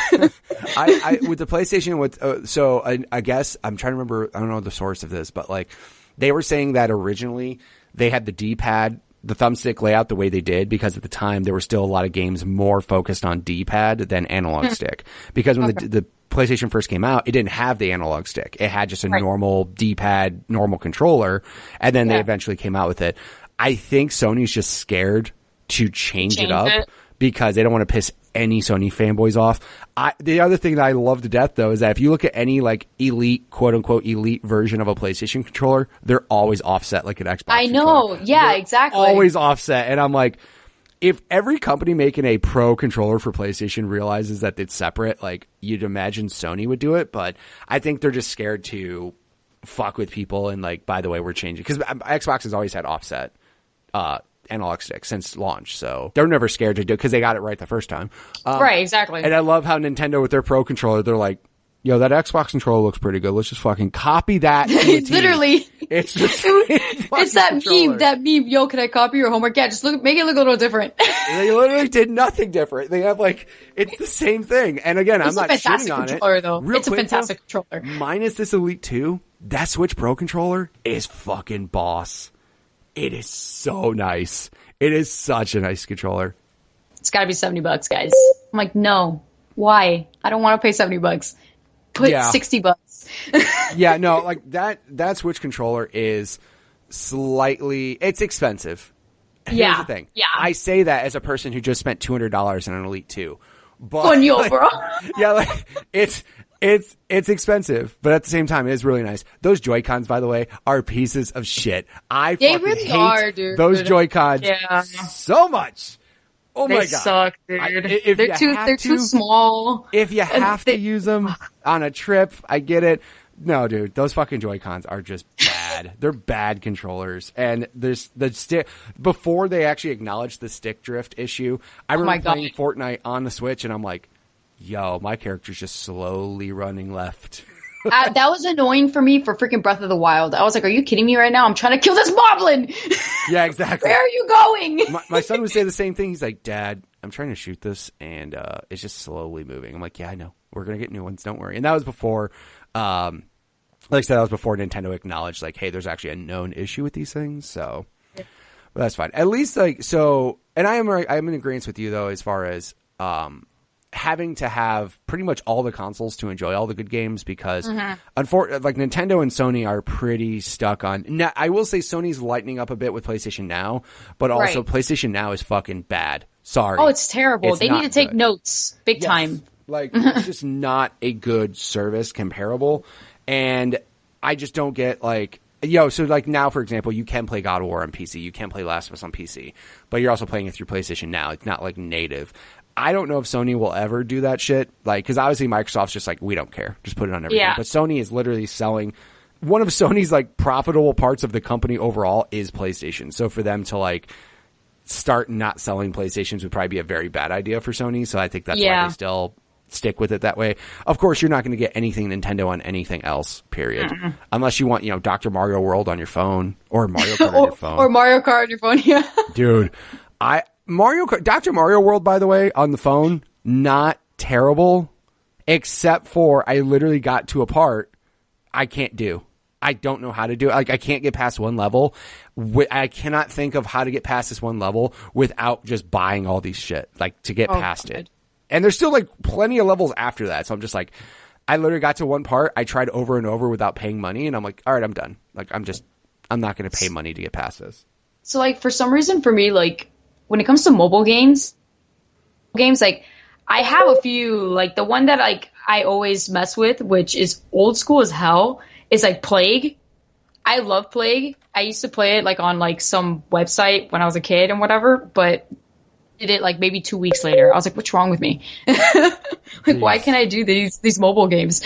I with the PlayStation so I guess I'm trying to remember. I don't know the source of this, but like they were saying that originally they had the D-pad, the thumbstick layout the way they did because at the time there were still a lot of games more focused on D-pad than analog stick. Because when the PlayStation first came out, it didn't have the analog stick. It had just a normal D-pad, normal controller, and then they eventually came out with it. I think Sony's just scared to change it up because they don't want to piss any Sony fanboys off. The other thing that I love to death though is that if you look at any like elite, quote unquote elite version of a PlayStation controller, they're always offset like an Xbox I know. Yeah, they're exactly. Always offset. And I'm like, if every company making a pro controller for PlayStation realizes that it's separate, like you'd imagine Sony would do it, but I think they're just scared to fuck with people and like, by the way, we're changing because Xbox has always had offset, analog stick since launch, so they're never scared to do it because they got it right the first time. Right, exactly. And I love how Nintendo with their Pro controller, they're like, yo, that Xbox controller looks pretty good. Let's just fucking copy that. Literally. It's just it's that meme. Yo, can I copy your homework? Yeah, just make it look a little different. They literally did nothing different. They have like, it's the same thing. And again, I'm not shitting on it. Though. It's a fantastic controller. Minus this Elite 2, that Switch Pro controller is fucking boss. It is so nice. It is such a nice controller. It's got to be $70, guys. I'm like, no. Why? I don't want to pay $70. Put $60. Yeah, no, like that Switch controller is it's expensive. Here's the thing. Yeah. I say that as a person who just spent $200 on an Elite 2. But on you, bro. Yeah, like it's expensive, but at the same time, it is really nice. Those Joy-Cons, by the way, are pieces of shit. They really hate are, dude. Those Joy-Cons so much. Oh my god, they suck, dude. They're too small. If you have to use them on a trip, I get it. No, dude, those fucking Joy-Cons are just bad. They're bad controllers. And there's the stick before they actually acknowledged the stick drift issue. I remember playing Fortnite on the Switch, and I'm like, yo, my character's just slowly running left. That was annoying for me for freaking Breath of the Wild. I was like, are you kidding me right now? I'm trying to kill this moblin. Yeah, exactly. Where are you going? My son would say the same thing. He's like, Dad, I'm trying to shoot this, and it's just slowly moving. I'm like, yeah, I know. We're going to get new ones. Don't worry. And that was before, like I said, that was before Nintendo acknowledged, like, hey, there's actually a known issue with these things. So but that's fine. At least, like, so, and I'm in agreement with you, though, as far as having to have pretty much all the consoles to enjoy all the good games because unfortunately, like Nintendo and Sony are pretty stuck on. Now, I will say Sony's lightening up a bit with PlayStation Now, but also PlayStation Now is fucking bad. Sorry. Oh, it's terrible. They need to take notes big time. Like it's just not a good service comparable. And I just don't get like, so like now, for example, you can play God of War on PC. You can play Last of Us on PC, but you're also playing it through PlayStation Now. It's not like native. I don't know if Sony will ever do that shit. Like, because obviously Microsoft's just like, we don't care. Just put it on everything. Yeah. But Sony is literally selling. One of Sony's like profitable parts of the company overall is PlayStation. So for them to like start not selling PlayStations would probably be a very bad idea for Sony. So I think that's why they still stick with it that way. Of course, you're not going to get anything Nintendo on anything else, period. Unless you want, Dr. Mario World on your phone or Mario Kart on your phone. Or Mario Kart on your phone, yeah. Dude, Dr. Mario World, by the way, on the phone, not terrible, except for I literally got to a part I can't do. I don't know how to do it. Like, I can't get past one level. I cannot think of how to get past this one level without just buying all these shit, like, to get past it. And there's still, like, plenty of levels after that. So I'm just like, I literally got to one part. I tried over and over without paying money. And I'm like, all right, I'm done. Like, I'm not going to pay money to get past this. So, like, for some reason, for me, like, when it comes to mobile games, like, I have a few, like, the one that, like, I always mess with, which is old school as hell, is, like, Plague. I love Plague. I used to play it, like, on, like, some website when I was a kid and whatever, but it like maybe 2 weeks later. I was like, what's wrong with me? Like, why can't I do these mobile games?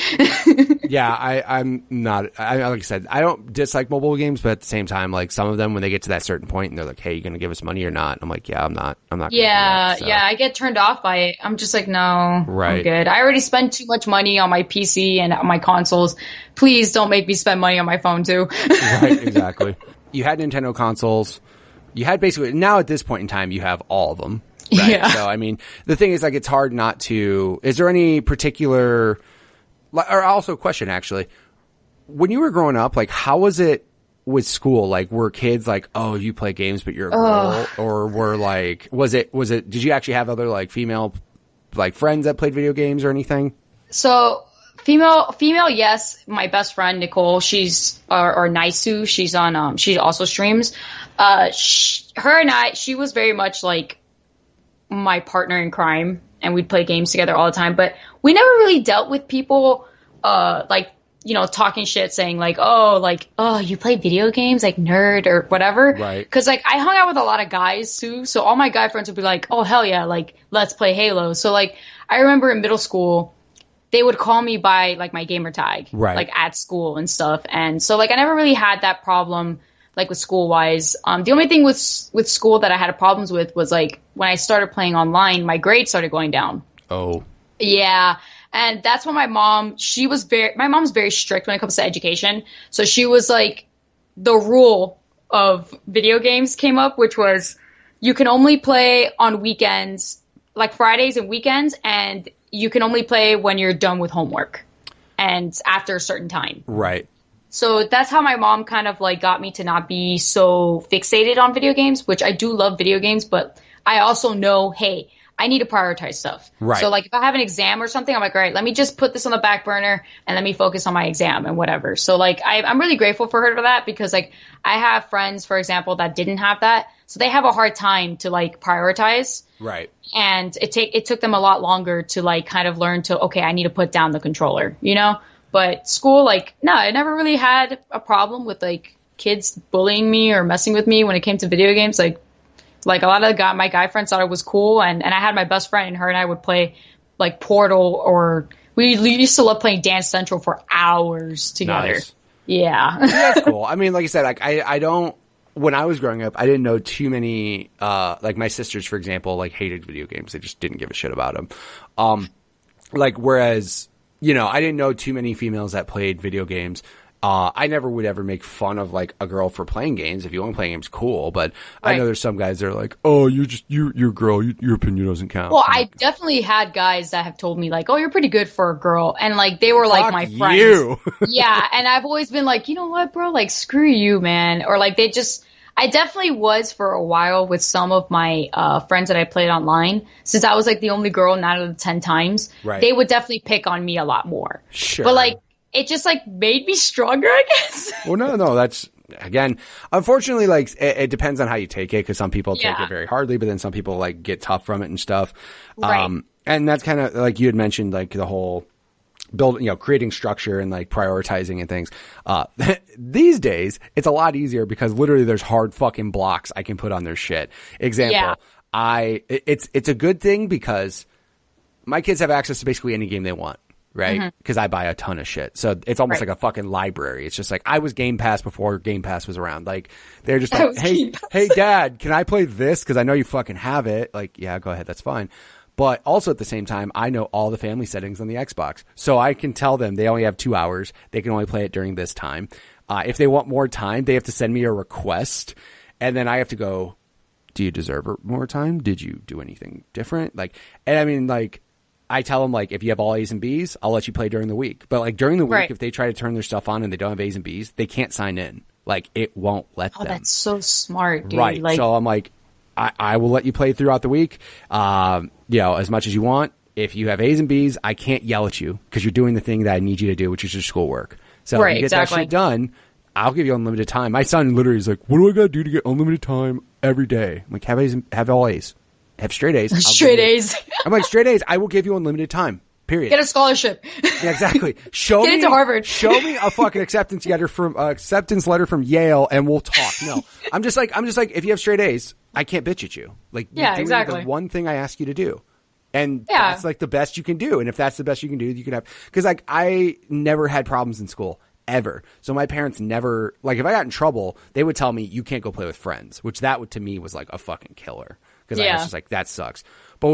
Yeah, I'm not. Like I said, I don't dislike mobile games, but at the same time, like some of them, when they get to that certain point and they're like, "Hey, you gonna give us money or not?" I'm like, "Yeah, I'm not. Gonna do that, so. Yeah, I get turned off by it. I'm just like, no, right. I'm good. I already spend too much money on my PC and my consoles. Please don't make me spend money on my phone too. Right, exactly. You had Nintendo consoles. You had basically, now at this point in time, you have all of them. Right? Yeah. So, I mean, the thing is, like, it's hard not to. Is there any particular, or also a question actually, when you were growing up, like, how was it with school? Like, were kids like, oh, you play games, but you're a girl? Or were like, was it, did you actually have other like female, like friends that played video games or anything? So female, yes. My best friend, Nicole, she's, or Naisu, she's on, she also streams. Her and she was very much like my partner in crime, and we'd play games together all the time, but we never really dealt with people, like, you know, talking shit, saying like, oh, you play video games, like nerd or whatever. Right. Cause like I hung out with a lot of guys too. So all my guy friends would be like, oh, hell yeah. Like, let's play Halo. So like, I remember in middle school, they would call me by like my gamer tag, right, like at school and stuff. And so like, I never really had that problem, like with school wise. The only thing with school that I had problems with was like when I started playing online, my grades started going down. Oh. Yeah. And that's when my mom's very strict when it comes to education. So she was like, the rule of video games came up, which was you can only play on weekends, like Fridays and weekends, and you can only play when you're done with homework and after a certain time. Right. So that's how my mom kind of like got me to not be so fixated on video games, which I do love video games, but I also know, hey, I need to prioritize stuff. Right. So like if I have an exam or something, I'm like, all right, let me just put this on the back burner and let me focus on my exam and whatever. So like I'm really grateful for her for that, because like I have friends, for example, that didn't have that. So they have a hard time to like prioritize. Right. And it took them a lot longer to like kind of learn to, okay, I need to put down the controller, you know? But school, like, no, I never really had a problem with like kids bullying me or messing with me when it came to video games. Like a lot of my guy friends thought it was cool, and I had my best friend, and her and I would play like Portal, or we used to love playing Dance Central for hours together. Nice. Yeah. That's cool. I mean, like I said, like I don't, when I was growing up, I didn't know too many, like my sisters, for example, like hated video games. They just didn't give a shit about them. Like, whereas, you know, I didn't know too many females that played video games. I never would ever make fun of like a girl for playing games. If you want to play games, cool. But right. I know there's some guys that are like, oh, you're a girl. Your opinion doesn't count. Well, I definitely had guys that have told me like, oh, you're pretty good for a girl. And like, they were like my friends. You. Yeah. And I've always been like, you know what, bro? Like, screw you, man. Or like, I definitely was for a while with some of my friends that I played online. Since I was like the only girl 9 out of 10 times, right, they would definitely pick on me a lot more. Sure. But like, it just like made me stronger, I guess. Well, no, that's, again, unfortunately, like it depends on how you take it, because some people take it very hardly, but then some people like get tough from it and stuff. Right. And that's kind of like you had mentioned, like the whole creating structure and like prioritizing and things. These days, it's a lot easier because literally there's hard fucking blocks I can put on their shit. Example, it's a good thing because my kids have access to basically any game they want. Right? Because I buy a ton of shit. So it's almost like a fucking library. It's just like, I was Game Pass before Game Pass was around. Like, they're just like, hey, Dad, can I play this? Because I know you fucking have it. Like, yeah, go ahead. That's fine. But also at the same time, I know all the family settings on the Xbox. So I can tell them they only have 2 hours. They can only play it during this time. If they want more time, they have to send me a request. And then I have to go, do you deserve more time? Did you do anything different? Like, and I mean, like, I tell them, like, if you have all A's and B's, I'll let you play during the week. But, like, during the week, if they try to turn their stuff on and they don't have A's and B's, they can't sign in. Like, it won't let them. Oh, that's so smart, dude. Right. Like, so I'm like, I will let you play throughout the week, as much as you want. If you have A's and B's, I can't yell at you because you're doing the thing that I need you to do, which is your schoolwork. So if you get that shit done, I'll give you unlimited time. My son literally is like, what do I got to do to get unlimited time every day? I'm like, have all A's. Have straight A's. Straight A's. I'm like, straight A's, I will give you unlimited time. Period. Get a scholarship. Yeah, exactly. Get into Harvard. Show me a fucking acceptance letter from Yale and we'll talk. No. I'm just like, if you have straight A's, I can't bitch at you. Like, Yeah, you're doing exactly. the one thing I ask you to do. And that's like the best you can do. And if that's the best you can do, you can have, because like I never had problems in school ever. So my parents never, like if I got in trouble, they would tell me you can't go play with friends, which that would to me was like a fucking killer. Because I was just like, that sucks. But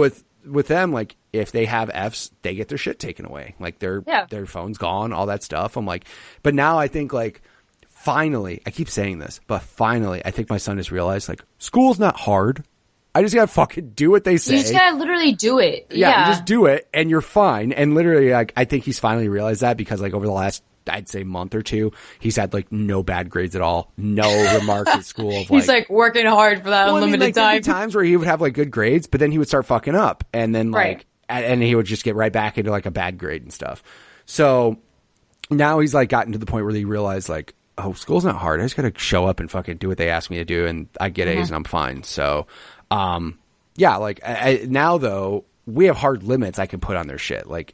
with them, like if they have Fs, they get their shit taken away. Like their phone's gone, all that stuff. I'm like, but now I think like finally, I keep saying this, but finally I think my son has realized like school's not hard. I just gotta fucking do what they say. You just gotta literally do it. Yeah, you just do it and you're fine. And literally, like, I think he's finally realized that because, like, over the last, I'd say month or two, he's had like no bad grades at all, no remarks at school. Of, he's like working hard for that unlimited time. There'd be times where he would have like good grades, but then he would start fucking up, and then like, and he would just get right back into like a bad grade and stuff. So now he's like gotten to the point where he realized like, oh, school's not hard. I just gotta show up and fucking do what they ask me to do, and I get A's and I'm fine. So. Yeah, like now though, we have hard limits I can put on their shit. Like,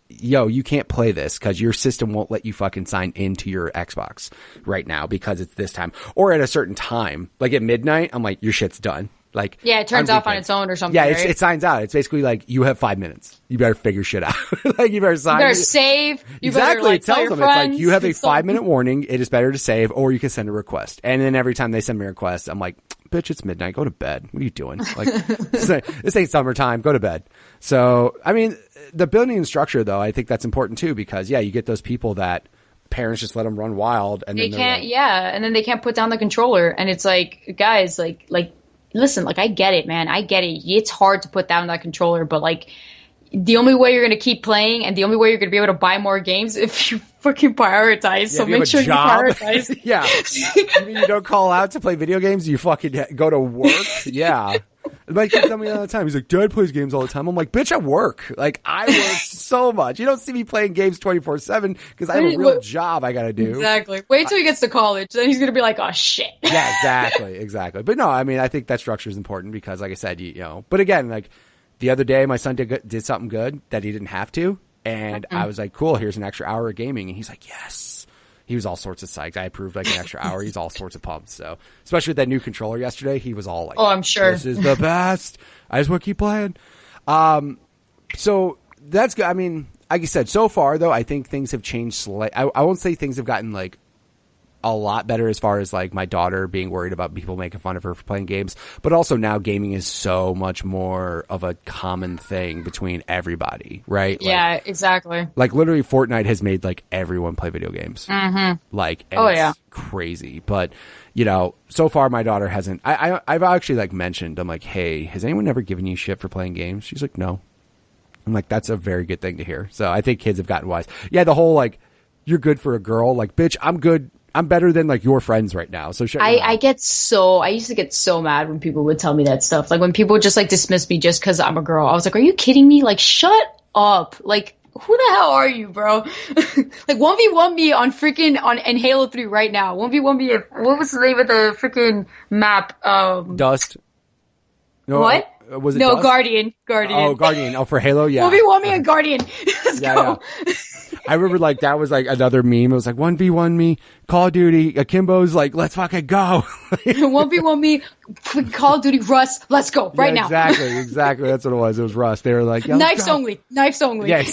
yo, you can't play this because your system won't let you fucking sign into your Xbox right now because it's this time or at a certain time. Like at midnight, I'm like, your shit's done. Like, yeah, it turns off on its own or something. Yeah, right? it signs out. It's basically like you have 5 minutes. You better figure shit out. Like you better sign. You better save. You exactly. better like it tells tell your them friends. it's like you have a 5-minute warning. It is better to save, or you can send a request. And then every time they send me a request, I'm like, bitch, it's midnight. Go to bed. What are you doing? Like this ain't summertime. Go to bed. So I mean, the building and structure though, I think that's important too because you get those people that parents just let them run wild and they then can't. And then they can't put down the controller, and it's like, guys, like. Listen, like, I get it, man. I get it. It's hard to put down that controller, but, like, the only way you're going to keep playing and the only way you're going to be able to buy more games if you fucking prioritize. Yeah, so make sure you prioritize. Yeah. You mean you don't call out to play video games? You fucking go to work? Yeah. My kid tell me all the time. He's like, Dad plays games all the time. I'm like, bitch, I work. Like, I work so much. You don't see me playing games 24/7 because I have a real job I got to do. Exactly. Wait till he gets to college. Then he's going to be like, oh, shit. Yeah, exactly. But no, I mean, I think that structure is important because, like I said, you know. But again, like the other day, my son did something good that he didn't have to. And I was like, cool, here's an extra hour of gaming. And he's like, yes. He was all sorts of psyched. I approved like an extra hour. He's all sorts of pumped. So, especially with that new controller yesterday, he was all like, oh, I'm sure. This is the best. I just want to keep playing. So that's good. I mean, like I said, so far though, I think things have changed slightly. I won't say things have gotten like a lot better as far as like my daughter being worried about people making fun of her for playing games, but also now gaming is so much more of a common thing between everybody, right? Yeah, like, exactly. Like literally Fortnite has made like everyone play video games. Mm-hmm. Like, and it's crazy. But you know, so far my daughter hasn't, I've actually like mentioned, I'm like, hey, has anyone ever given you shit for playing games? She's like, no. I'm like, that's a very good thing to hear. So I think kids have gotten wise. Yeah. The whole, like, you're good for a girl. Like, bitch, I'm good. I'm better than like your friends right now. So I used to get so mad when people would tell me that stuff. Like when people would just like dismiss me just because I'm a girl. I was like, are you kidding me? Like, shut up. Like, who the hell are you, bro? Like 1v1 me on freaking in Halo 3 right now. 1v1 me. What was the name of the freaking map? Dust. No, what? Was it no, Dust? Guardian. Oh, Guardian. Oh, for Halo, yeah. 1v1 me and Guardian. Let's go. Yeah. I remember like that was like another meme. It was like 1v1 me, Call of Duty. Akimbo's like, let's fucking go. 1v1 me, Call of Duty, Rust. Let's go right now. Exactly. That's what it was. It was Rust. They were like, yeah, knives only. Yeah,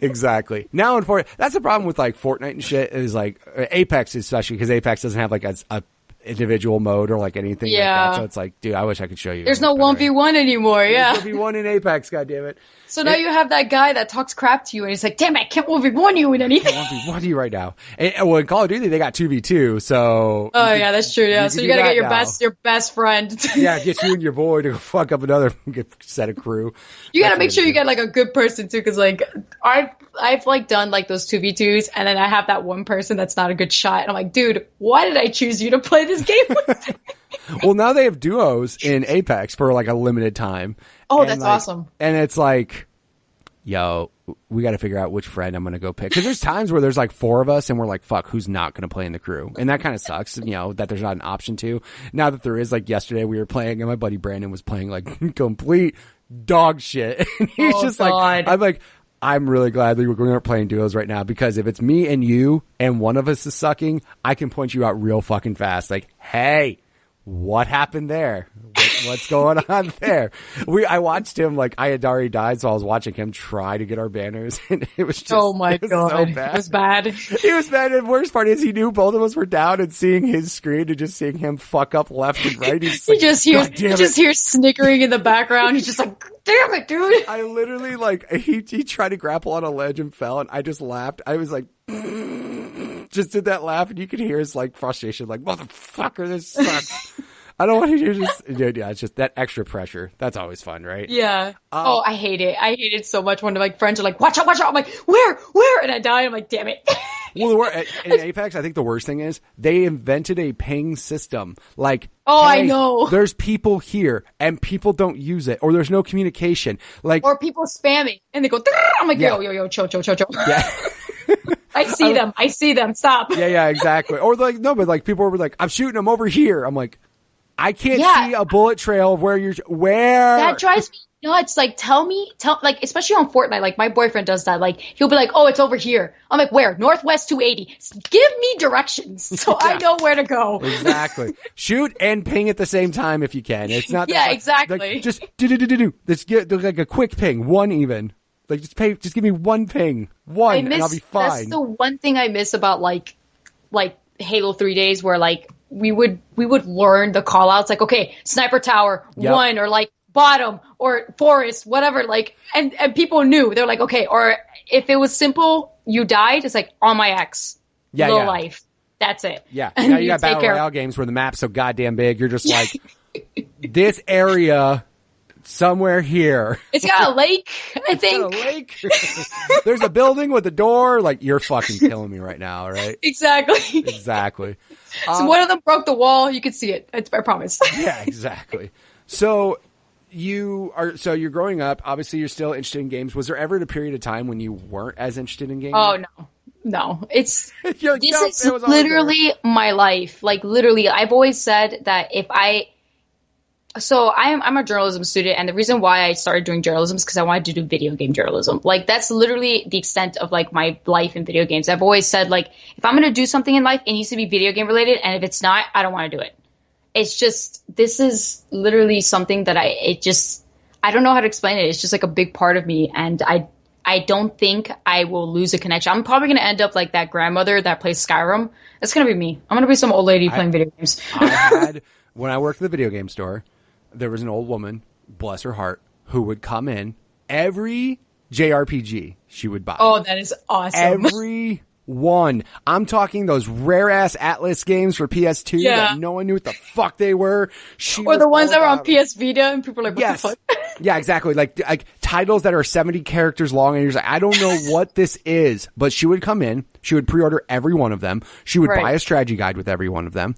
exactly. Now in Fortnite, that's the problem with like Fortnite and shit is like Apex, especially because Apex doesn't have like a individual mode or like anything like that. So it's like, dude, I wish I could show you. There's no 1v1 anymore. Yeah. There's 1v1 in Apex. God damn it. So now you have that guy that talks crap to you, and he's like, "Damn it, I can't 1v1 you in anything." I can't 1v1 you right now. And well, in Call of Duty, they got 2v2. So yeah, that's true. Yeah, so you gotta get your best friend. Yeah, get you and your boy to go fuck up another set of crew. You gotta make sure you get like a good person too, because like I've like done like those 2v2s, and then I have that one person that's not a good shot, and I'm like, dude, why did I choose you to play this game with? Well, now they have duos in Apex for like a limited time. Oh, that's awesome. And it's like, yo, we got to figure out which friend I'm going to go pick. Because there's times where there's like 4 of us and we're like, fuck, who's not going to play in the crew? And that kind of sucks, you know, that there's not an option to. Now that there is, like yesterday we were playing and my buddy Brandon was playing like complete dog shit. And he's just God. like, I'm like, I'm really glad that we're going to playing duos right now because if it's me and you and one of us is sucking, I can point you out real fucking fast. Like, hey, what happened there? What's going on there? I watched him, like, I had already died, so I was watching him try to get our banners, and it was just, oh my God, so bad. it was bad. It was bad, and the worst part is he knew both of us were down, and seeing his screen and just seeing him fuck up left and right, he's like, you just hear snickering in the background. He's just like, damn it, dude. I literally, like, he tried to grapple on a ledge and fell, and I just laughed. I was like, just did that laugh, and you could hear his, like, frustration, like, motherfucker, this sucks. I don't want to hear just, yeah, it's just that extra pressure. That's always fun, right? Yeah. I hate it. I hate it so much when like friends are like, watch out. I'm like, where? And I die. I'm like, damn it. Well, in Apex, I think the worst thing is they invented a ping system. Like, I know. There's people here and people don't use it, or there's no communication. Like, or people spamming and they go, I'm like, yo, chill. Yeah. I see them. Stop. Yeah, exactly. Or like, no, but like people were like, I'm shooting them over here. I'm like, I can't see a bullet trail of where That drives me nuts. Like, tell like, especially on Fortnite, like my boyfriend does that. Like, he'll be like, oh, it's over here. I'm like, where? Northwest 280. Give me directions so I know where to go. Exactly. Shoot and ping at the same time if you can. It's not that exactly. Like, just do. Let's get like a quick ping, one even. Like, just give me one ping. And I'll be fine. That's the one thing I miss about like Halo 3 days where like we would learn the call outs, like, okay, sniper tower, one, or like bottom or forest, whatever, like, and people knew. They're like, okay, or if it was simple, you died, it's like on my X. Low life. That's it. Yeah. Now you got Battle Royale games where the map's so goddamn big, you're just like, this area somewhere here. It's got a lake, I think. It's got a lake. There's a building with a door. Like, you're fucking killing me right now, right? Exactly. So one of them broke the wall. You could see it. I promise. Yeah, exactly. So you're growing up. Obviously, you're still interested in games. Was there ever a period of time when you weren't as interested in games? Oh, no. It's like, this is literally my life. Like, literally, I've always said that I'm a journalism student, and the reason why I started doing journalism is because I wanted to do video game journalism. Like, that's literally the extent of like my life in video games. I've always said, like, if I'm going to do something in life, it needs to be video game related, and if it's not, I don't want to do it. It's just, this is literally something that I don't know how to explain it. It's just like a big part of me, and I don't think I will lose a connection. I'm probably going to end up like that grandmother that plays Skyrim. That's going to be me. I'm going to be some old lady playing video games. When I worked at the video game store, there was an old woman, bless her heart, who would come in every JRPG she would buy. Oh, that is awesome. Every one. I'm talking those rare ass Atlas games for PS2 that no one knew what the fuck they were. Or the ones that were on PS Vita and people are like, what the fuck? Yeah, exactly. Like titles that are 70 characters long, and you're just like, I don't know what this is. But she would come in, she would pre-order every one of them. She would buy a strategy guide with every one of them.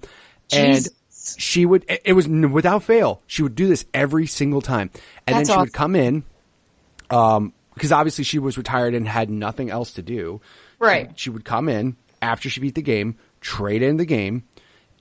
Jesus. And she would, it was without fail, she would do this every single time. And then she would come in, because obviously she was retired and had nothing else to do. Right. She would come in after she beat the game, trade in the game,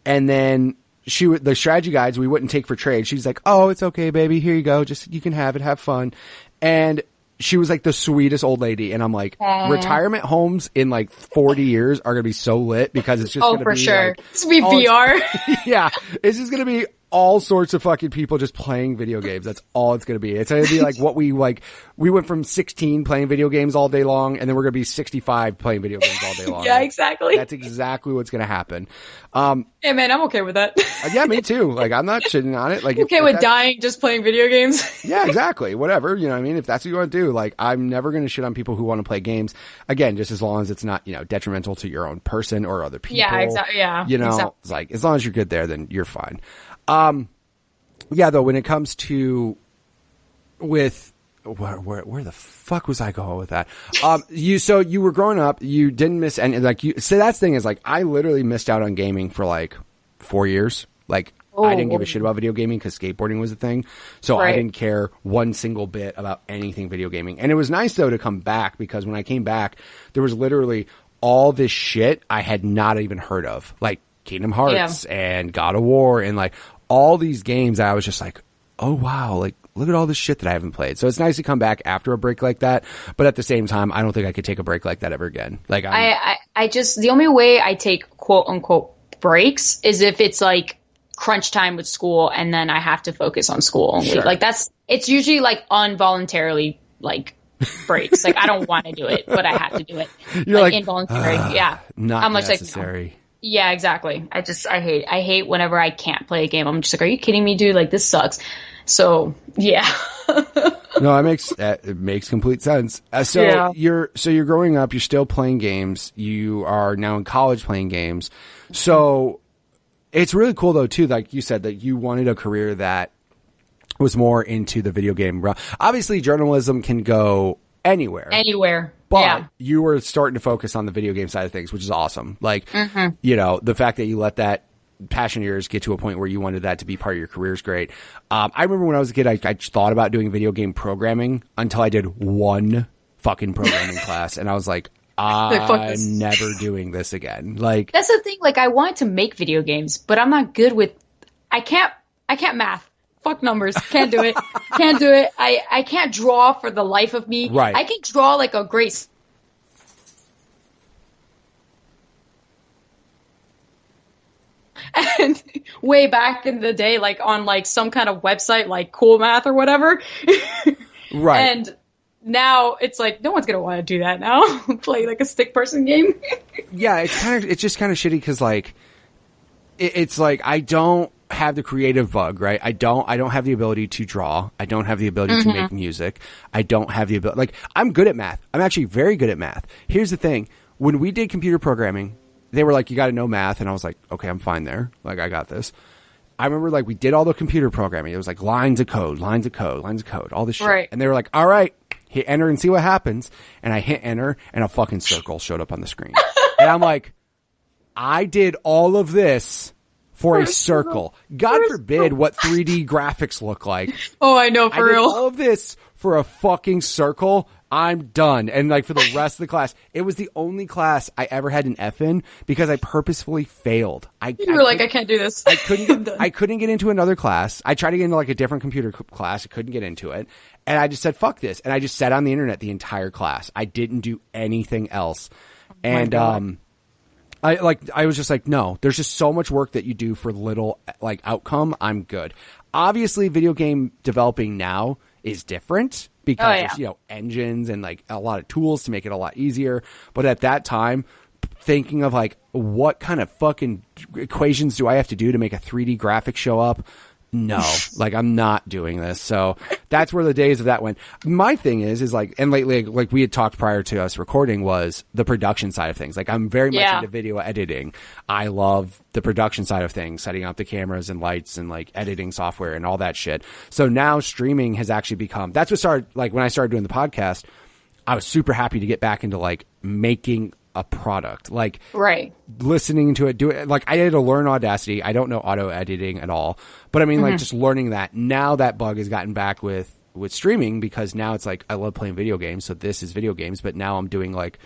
and then the strategy guides we wouldn't take for trade. She's like, oh, it's okay, baby. Here you go. Just, you can have it. Have fun. And she was like the sweetest old lady. And I'm like, retirement homes in like 40 years are going to be so lit because it's just going to be for sure. like, it's going to be VR. Yeah. It's just going to be all sorts of fucking people just playing video games. That's all it's going to be. It's going to be like what we went from 16 playing video games all day long, and then we're going to be 65 playing video games all day long. Yeah, exactly. That's exactly what's going to happen. Hey man, I'm okay with that. Yeah, me too. Like, I'm not shitting on it. Like, okay with dying just playing video games. Yeah, exactly. Whatever. You know what I mean? If that's what you want to do, like, I'm never going to shit on people who want to play games. Again, just as long as it's not, detrimental to your own person or other people. Yeah, exactly. Yeah. It's like, as long as you're good there, then you're fine. Yeah, though, when it comes to where the fuck was I going with that? You were growing up, you didn't miss any, so that's the thing is, like, I literally missed out on gaming for like 4 years. Like, I didn't give a shit about video gaming because skateboarding was a thing. So I didn't care one single bit about anything video gaming. And it was nice though to come back, because when I came back, there was literally all this shit I had not even heard of. Like Kingdom Hearts and God of War and like all these games I was just like, oh wow, like look at all this shit that I haven't played. So it's nice to come back after a break like that. But at the same time, I don't think I could take a break like that ever again. Like I just, the only way I take quote unquote breaks is if it's like crunch time with school and then I have to focus on school. Sure. Like it's usually like involuntarily like breaks. Like I don't want to do it, but I have to do it. You're like involuntary. Yeah. Not I'm much necessary. Like, no. Yeah, exactly. I hate whenever I can't play a game. I'm just like, are you kidding me, dude? Like this sucks. So yeah. No, it makes complete sense. You're growing up, you're still playing games. You are now in college playing games. So it's really cool though too, like you said, that you wanted a career that was more into the video game realm. Obviously journalism can go anywhere. But you were starting to focus on the video game side of things, which is awesome. Like, you know, the fact that you let that passion of yours get to a point where you wanted that to be part of your career is great. I remember when I was a kid, I thought about doing video game programming until I did one fucking programming class. And I was like, I'm never doing this again. Like, that's the thing. Like, I wanted to make video games, but I'm not good with, I can't math. Fuck numbers. Can't do it. Can't do it. I can't draw for the life of me. Right. I can draw like a great. And way back in the day, like on like some kind of website, like Cool Math or whatever. Right. And now it's like, no one's going to want to do that now. Play like a stick person game. Yeah. It's just kind of shitty. Cause like, it's like, I don't have the creative bug, right? I don't have the ability to draw. I don't have the ability to make music. I don't have the ability, like, I'm good at math. I'm actually very good at math. Here's the thing. When we did computer programming, they were like, you got to know math. And I was like, okay, I'm fine there. Like, I got this. I remember like we did all the computer programming. It was like lines of code, all this shit. Right. And they were like, all right, hit enter and see what happens. And I hit enter and a fucking circle showed up on the screen. And I'm like, I did all of this for a circle. God forbid what 3D graphics look like. Oh, I know, for real. All of this for a fucking circle. I'm done. And like for the rest of the class, it was the only class I ever had an F in because I purposefully failed. I can't do this. I couldn't get into another class. I tried to get into like a different computer class. I couldn't get into it. And I just said, fuck this. And I just sat on the internet the entire class. I didn't do anything else. And, I was just like, no, there's just so much work that you do for little like outcome. I'm good. Obviously video game developing now is different because there's, you know, engines and like a lot of tools to make it a lot easier. But at that time, thinking of like, what kind of fucking equations do I have to do to make a 3D graphic show up? No, like I'm not doing this. So that's where the days of that went. My thing is like, and lately, like we had talked prior to us recording, was the production side of things. Like I'm very much into video editing. I love the production side of things, setting up the cameras and lights and like editing software and all that shit. So now streaming has actually become, that's what started, like when I started doing the podcast, I was super happy to get back into like making a product, like listening to it, do it. Like I had to learn Audacity. I don't know auto editing at all, but I mean, like just learning that. Now that bug has gotten back with streaming because now it's like I love playing video games, so this is video games. But now I'm doing like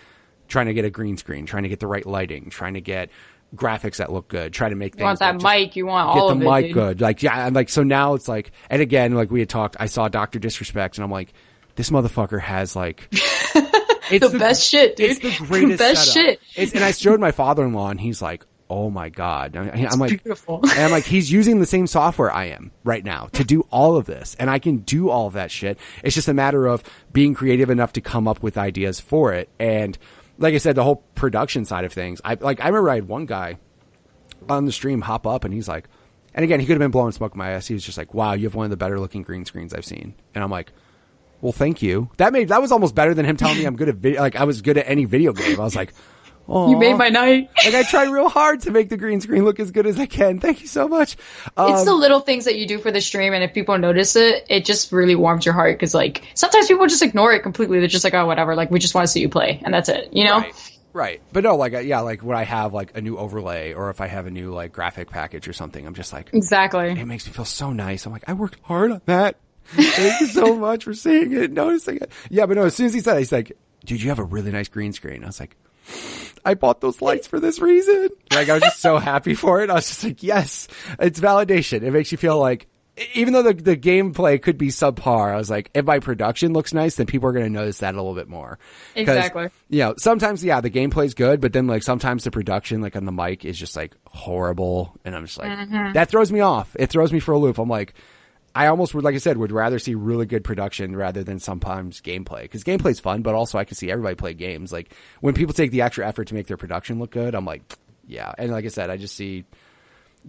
trying to get a green screen, trying to get the right lighting, trying to get graphics that look good, try to make things. You want that mic? You want all of it? Get the mic dude. good, like and like so now it's like, and again, like we had talked. I saw Dr. Disrespect, and I'm like, this motherfucker has like. It's the best shit, dude. It's the greatest best setup. shit. And I showed my father-in-law, and he's like, "Oh my god!" I'm like, beautiful. And I'm like, he's using the same software I am right now to do all of this, and I can do all of that shit. It's just a matter of being creative enough to come up with ideas for it. And like I said, the whole production side of things. I remember I had one guy on the stream hop up, and he's like, and again, he could have been blowing smoke in my ass. He was just like, "Wow, you have one of the better looking green screens I've seen," and I'm like. Well, thank you. That was almost better than him telling me I'm good at like I was good at any video game. I was like, oh, you made my night. Like I tried real hard to make the green screen look as good as I can. Thank you so much. It's the little things that you do for the stream, and if people notice it, it just really warms your heart. Because like sometimes people just ignore it completely. They're just like, oh, whatever. Like we just want to see you play, and that's it. You know? Right. But no, like like when I have like a new overlay or if I have a new like graphic package or something, I'm just like, exactly. It makes me feel so nice. I'm like, I worked hard on that. Thank you so much for seeing it, noticing it. Yeah, but no, as soon as he said it, he's like, dude, you have a really nice green screen. I was like, I bought those lights for this reason. Like, I was just so happy for it. I was just like, yes, it's validation. It makes you feel like, even though the gameplay could be subpar, I was like, if my production looks nice, then people are going to notice that a little bit more. Exactly. Sometimes, the gameplay's good, but then like sometimes the production, like on the mic, is just like horrible. And I'm just like, that throws me off. It throws me for a loop. I'm like, I almost would, like I said, would rather see really good production rather than sometimes gameplay. Because gameplay's fun, but also I can see everybody play games. Like, when people take the extra effort to make their production look good, I'm like, yeah. And like I said, I just see,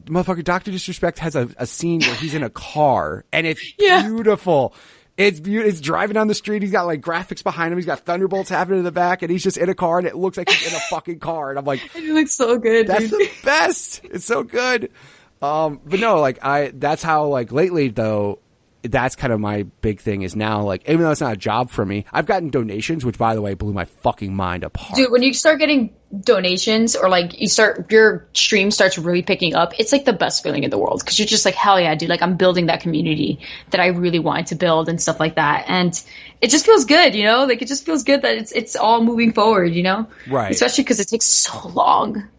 motherfucker, Dr. Disrespect has a scene where he's in a car, and it's beautiful. It's beautiful. It's driving down the street. He's got like graphics behind him. He's got thunderbolts happening in the back, and he's just in a car, and it looks like he's in a fucking car. And I'm like, it looks so good. That's the best. It's so good. But no, like that's how, like, lately though, that's kind of my big thing is now, like, even though it's not a job for me, I've gotten donations, which by the way blew my fucking mind apart. Dude, when you start getting donations, or like your stream starts really picking up, it's like the best feeling in the world, because you're just like, hell yeah, dude, like I'm building that community that I really wanted to build and stuff like that. And it just feels good, you know, like it just feels good that it's all moving forward, you know? Right. Especially because it takes so long.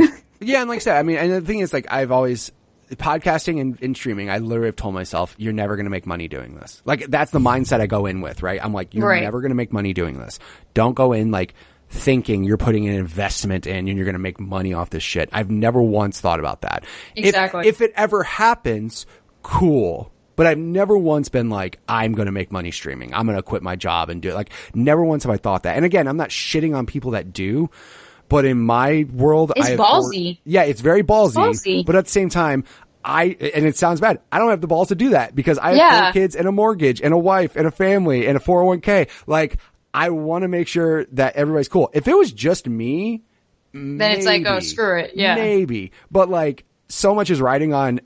Yeah. Yeah, and like I said, I mean, and the thing is, like, I've always, podcasting and streaming, I literally have told myself, you're never going to make money doing this. Like, that's the mindset I go in with, right? I'm like, you're never going to make money doing this. Don't go in, like, thinking you're putting an investment in and you're going to make money off this shit. I've never once thought about that. Exactly. If it ever happens, cool. But I've never once been like, I'm going to make money streaming. I'm going to quit my job and do it. Like, never once have I thought that. And again, I'm not shitting on people that do. But in my world, it's ballsy. It's very ballsy. But at the same time, and it sounds bad, I don't have the balls to do that because I have 4 kids and a mortgage and a wife and a family and a 401k. Like, I want to make sure that everybody's cool. If it was just me, then it's like, oh, screw it. Yeah. Maybe. But like, so much is riding on,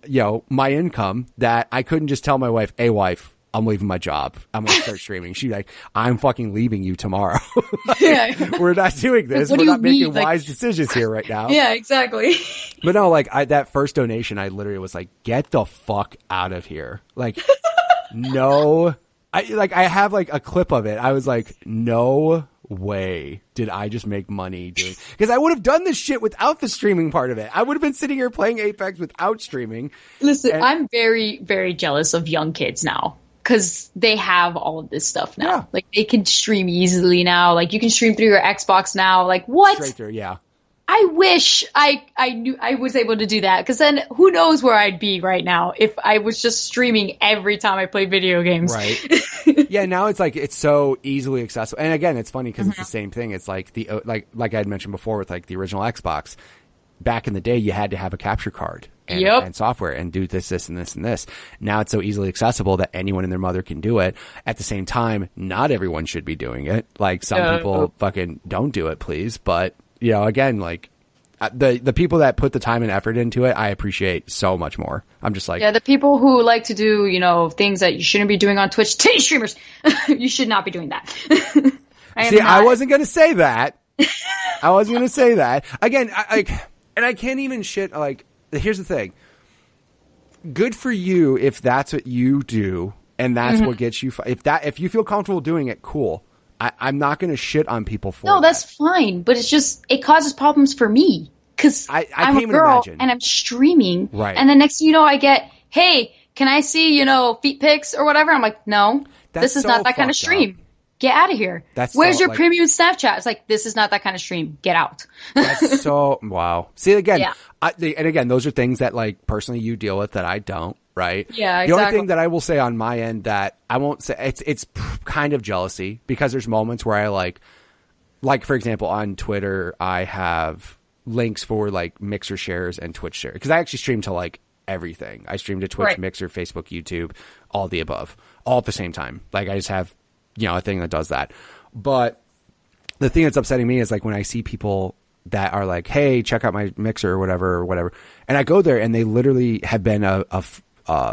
my income that I couldn't just tell my wife, hey, wife, I'm leaving my job. I'm going to start streaming. She's like, I'm fucking leaving you tomorrow. We're not doing this. We're not making wise decisions here right now. Yeah, exactly. But no, like that first donation, I literally was like, get the fuck out of here. Like, no, I have like a clip of it. I was like, no way did I just make money doing, because I would have done this shit without the streaming part of it. I would have been sitting here playing Apex without streaming. Listen, I'm very, very jealous of young kids now, because they have all of this stuff now. Yeah. Like, they can stream easily now. Like, you can stream through your Xbox now. Like, what? Straight through, yeah. I wish I knew I was able to do that, because then who knows where I'd be right now if I was just streaming every time I play video games. Right. Yeah, now it's like, it's so easily accessible. And again, it's funny because it's the same thing. It's like like I had mentioned before with like the original Xbox. Back in the day, you had to have a capture card and software and do this, and this, and this. Now it's so easily accessible that anyone and their mother can do it. At the same time, not everyone should be doing it. Like, some people fucking don't do it, please. But, again, like, the people that put the time and effort into it, I appreciate so much more. I'm just like, the people who like to do, things that you shouldn't be doing on Twitch, titty streamers, you should not be doing that. I wasn't going to say that. I wasn't going to say that. Again, and I can't even shit, like, here's the thing. Good for you if that's what you do and that's what gets you, if you feel comfortable doing it, cool. I'm not going to shit on people for No, that's fine. But it's just, it causes problems for me. Because I'm a girl and I'm streaming. Right. And the next thing you know, I get, hey, can I see, feet pics or whatever? I'm like, no, this is not that kind of stream. Up. Get out of here. Where's your premium Snapchat? It's like, this is not that kind of stream. Get out. That's so, wow. See, again, and again, those are things that, like, personally you deal with that I don't, right? Yeah, exactly. The only thing that I will say on my end that I won't say, it's kind of jealousy, because there's moments where I like, for example, on Twitter, I have links for, like, Mixer shares and Twitch shares. Because I actually stream to, like, everything. I stream to Twitch, Mixer, Facebook, YouTube, all the above, all at the same time. Like, I just have, a thing that does that. But the thing that's upsetting me is, like, when I see people that are like, hey, check out my Mixer or whatever. And I go there and they literally have been a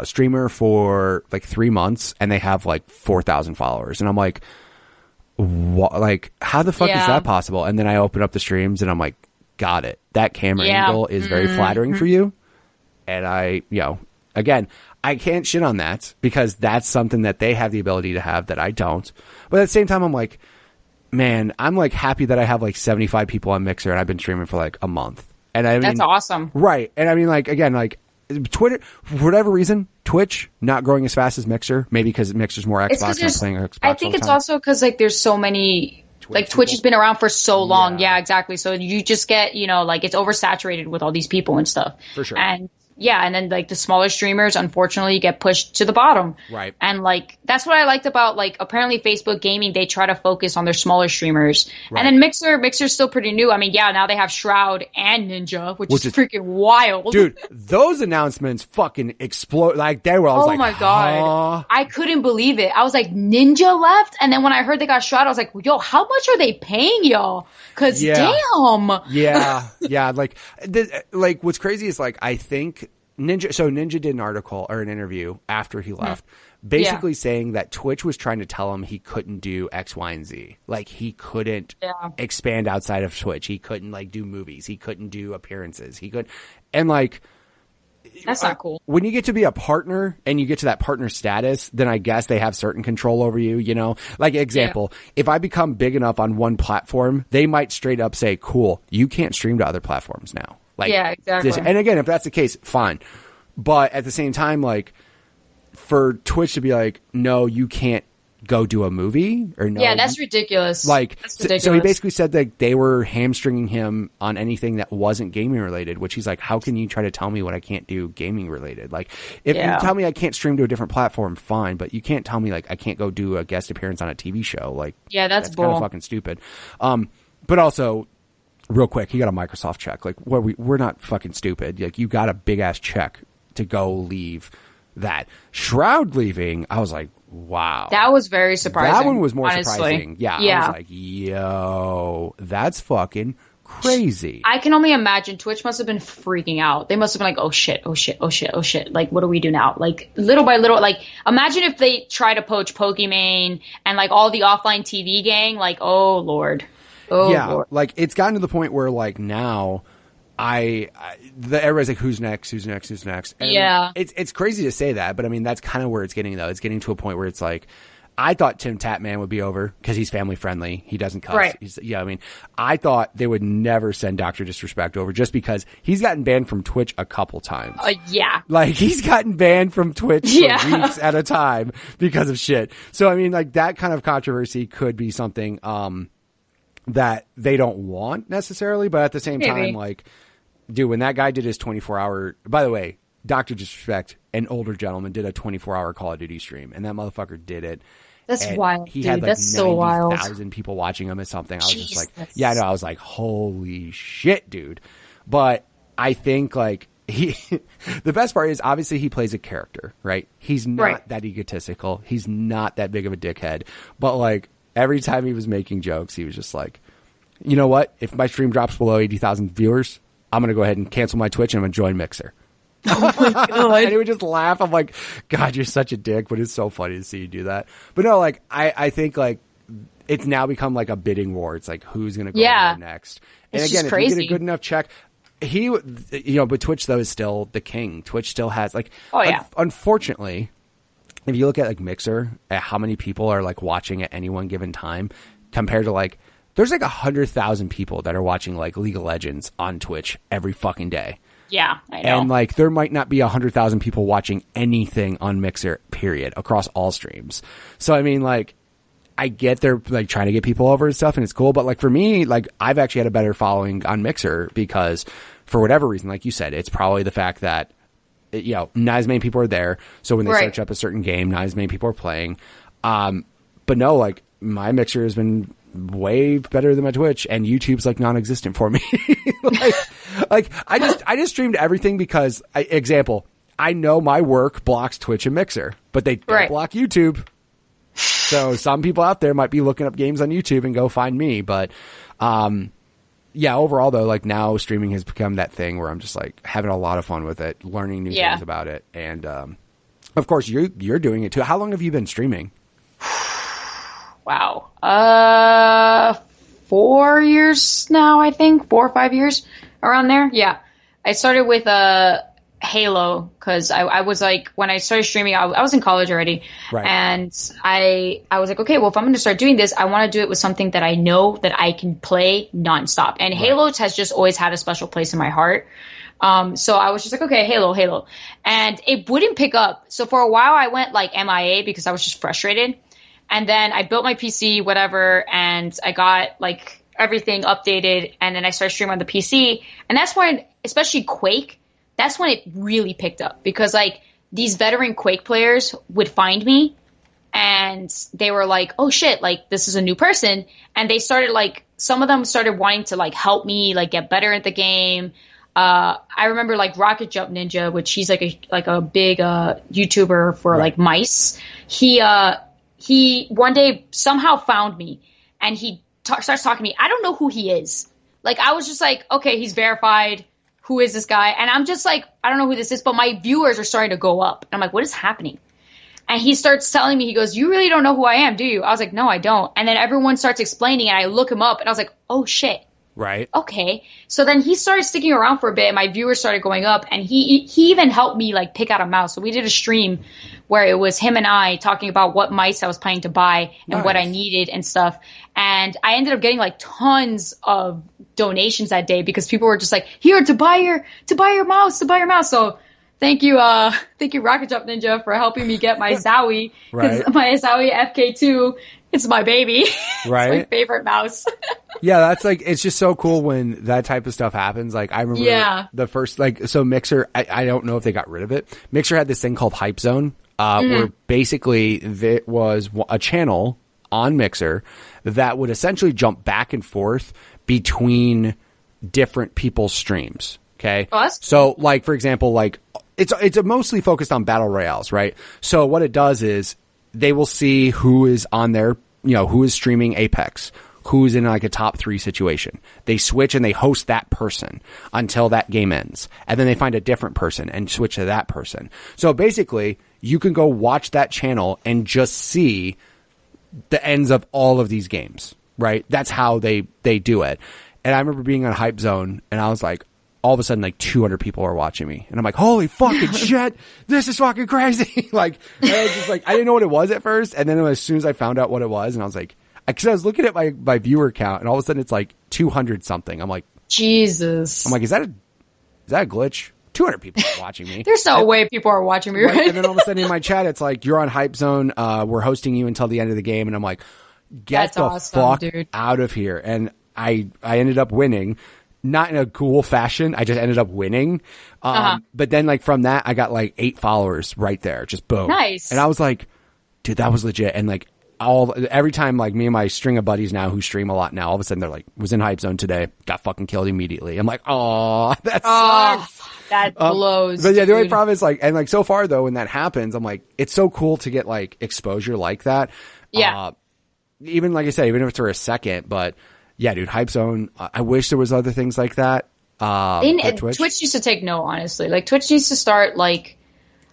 streamer for like 3 months and they have like 4,000 followers. And I'm like, what? Like, how the fuck is that possible? And then I open up the streams and I'm like, got it. That camera angle is very flattering for you. And I, again, I can't shit on that because that's something that they have the ability to have that I don't. But at the same time, I'm like, man, I'm like happy that I have like 75 people on Mixer and I've been streaming for like a month. And I mean, that's awesome. Right. And I mean, like, again, like, Twitter, for whatever reason, Twitch not growing as fast as Mixer, maybe because Mixer's more Xbox and I'm playing Xbox. I think it's also because like there's so many. Like Twitch has been around for so long. Yeah, exactly. So you just get, like it's oversaturated with all these people and stuff. For sure. And yeah, and then like the smaller streamers, unfortunately, get pushed to the bottom. Right. And like that's what I liked about like apparently Facebook Gaming, they try to focus on their smaller streamers. Right. And then Mixer's still pretty new. I mean, yeah, now they have Shroud and Ninja, which is freaking wild. Dude, those announcements fucking explode. Like they were, I was like, oh my God. I couldn't believe it. I was like, Ninja left? And then when I heard they got Shroud, I was like, yo, how much are they paying y'all? Cause damn. Yeah. Yeah. Like what's crazy is like, I think Ninja did an article or an interview after he left, basically saying that Twitch was trying to tell him he couldn't do X, Y, and Z. Like he couldn't expand outside of Twitch. He couldn't like do movies. He couldn't do appearances. And like, that's not cool. When you get to be a partner and you get to that partner status, then I guess they have certain control over you, Like example, if I become big enough on one platform, they might straight up say, cool, you can't stream to other platforms now. Like, yeah, exactly. And again, if that's the case, fine. But at the same time, like for Twitch to be like, no, you can't go do a movie or no. Yeah, that's ridiculous. Like, that's ridiculous. So he basically said that they were hamstringing him on anything that wasn't gaming related, which he's like, how can you try to tell me what I can't do gaming related? Like, if you tell me I can't stream to a different platform, fine, but you can't tell me like I can't go do a guest appearance on a TV show. Like, yeah, that's kind of fucking stupid. But also, real quick, he got a Microsoft check. Like, we're not fucking stupid. Like, you got a big ass check to go leave that. Shroud leaving, I was like, wow. That was very surprising. That one was more honestly. surprising. Yeah. I was like, yo, that's fucking crazy. I can only imagine Twitch must have been freaking out. They must have been like, oh shit, oh shit, oh shit, oh shit. Like, what do we do now? Like, little by little, like, imagine if they try to poach Pokimane and like all the offline TV gang. Like, oh Lord. Oh, yeah, Lord. Like it's gotten to the point where like now everybody's like, who's next? And it's crazy to say that, but I mean, that's kind of where it's getting though. It's getting to a point where it's like, I thought Tim Tatman would be over because he's family friendly. He doesn't cuss. Right. I mean, I thought they would never send Dr. Disrespect over just because he's gotten banned from Twitch a couple times. Yeah. Like he's gotten banned from Twitch for weeks at a time because of shit. So I mean, like that kind of controversy could be something, that they don't want necessarily, but at the same time, like, dude, when that guy did his 24-hour, by the way, Dr. Disrespect, an older gentleman, did a 24-hour Call of Duty stream, and that motherfucker did it. That's wild. He dude, had like that's so wild. 90,000 people watching him or something. I was just like, I was like, holy shit, dude. But I think like the best part is obviously he plays a character, right? He's not that egotistical. He's not that big of a dickhead, but like, every time he was making jokes, he was just like, you know what? If my stream drops below 80,000 viewers, I'm going to go ahead and cancel my Twitch and I'm going to join Mixer. Oh my God. And he would just laugh. I'm like, God, you're such a dick, but it's so funny to see you do that. But no, like, I think like it's now become like a bidding war. It's like, who's going to go next? And it's again, if crazy. you get a good enough check, but Twitch though is still the king. Twitch still has like, unfortunately, if you look at like Mixer, at how many people are like watching at any one given time compared to like, there's like 100,000 people that are watching like League of Legends on Twitch every fucking day. Yeah, I know. And like, there might not be 100,000 people watching anything on Mixer, period, across all streams. So, I mean, like, I get they're like trying to get people over and stuff and it's cool. But like for me, like I've actually had a better following on Mixer because for whatever reason, like you said, it's probably the fact that not as many people are there. So when they search up a certain game, not as many people are playing. But no, like my Mixer has been way better than my Twitch, and YouTube's like non-existent for me. like I just streamed everything because I know my work blocks Twitch and Mixer, but they don't block YouTube. So some people out there might be looking up games on YouTube and go find me. But overall though, like now streaming has become that thing where I'm just like having a lot of fun with it, learning new things about it. And of course you're doing it too. How long have you been streaming? Wow. 4 years now, I think. 4 or 5 years around there. Yeah. I started with Halo because I was like, when I started streaming, I was in college already. Right. And I was like, okay, well, if I'm going to start doing this, I want to do it with something that I know that I can play nonstop. And Halo has just always had a special place in my heart. So I was just like, okay, Halo. And it wouldn't pick up. So for a while I went like MIA because I was just frustrated. And then I built my PC, whatever, and I got like everything updated. And then I started streaming on the PC. And that's when, especially Quake, that's when it really picked up because like these veteran Quake players would find me and they were like, oh shit, like this is a new person. And they started like, some of them started wanting to like help me like get better at the game. I remember like Rocket Jump Ninja, which he's like a big YouTuber for like mice. He one day somehow found me and he starts talking to me. I don't know who he is. Like I was just like, okay, he's verified. Who is this guy? And I'm just like, I don't know who this is, but my viewers are starting to go up. And I'm like, what is happening? And he starts telling me, he goes, you really don't know who I am, do you? I was like, no, I don't. And then everyone starts explaining and I look him up and I was like, oh shit. Right. Okay. So then he started sticking around for a bit and my viewers started going up and he even helped me like pick out a mouse. So we did a stream where it was him and I talking about what mice I was planning to buy and what I needed and stuff. And I ended up getting like tons of donations that day because people were just like, here to buy your mouse. So thank you Rocket Jump Ninja for helping me get my Zowie. Because my Zowie FK2, it's my baby. Right. It's my favorite mouse. Yeah, that's like, it's just so cool when that type of stuff happens. Like I remember the first, like, so Mixer, I don't know if they got rid of it. Mixer had this thing called Hype Zone, where basically there was a channel on Mixer that would essentially jump back and forth between different people's streams. Okay. So like, for example, like it's mostly focused on battle royales, right? So what it does is they will see who is on there, you know, who is streaming Apex, who's in like a top 3 situation. They switch and they host that person until that game ends. And then they find a different person and switch to that person. So basically you can go watch that channel and just see the ends of all of these games, right? That's how they do it. And I remember being on Hype Zone and I was like, all of a sudden like 200 people are watching me and I'm like, holy fucking shit, this is fucking crazy. Like, I was just like, I didn't know what it was at first. And then as soon as I found out what it was and I was like, because I was looking at my viewer count and all of a sudden it's like 200 something. I'm like, Jesus. I'm like, is that a glitch? 200 people are watching me. There's no way people are watching me, right? And then all of a sudden in my chat, it's like, you're on Hype Zone. We're hosting you until the end of the game. And I'm like, get the fuck out of here. And I ended up winning. Not in a cool fashion. I just ended up winning. But then like from that, I got like 8 followers right there. Just boom. Nice. And I was like, dude, that was legit. And like every time like me and my string of buddies now who stream a lot now, all of a sudden they're like, was in Hype Zone today, got fucking killed immediately. I'm like, oh, that sucks. That blows. But yeah, the only problem is like, and like so far though, when that happens, I'm like, it's so cool to get like exposure like that. Yeah. Even like I said, even if it's for a second, but yeah, dude, Hype Zone. I wish there was other things like that. Twitch needs to take note, honestly. Like Twitch needs to start like,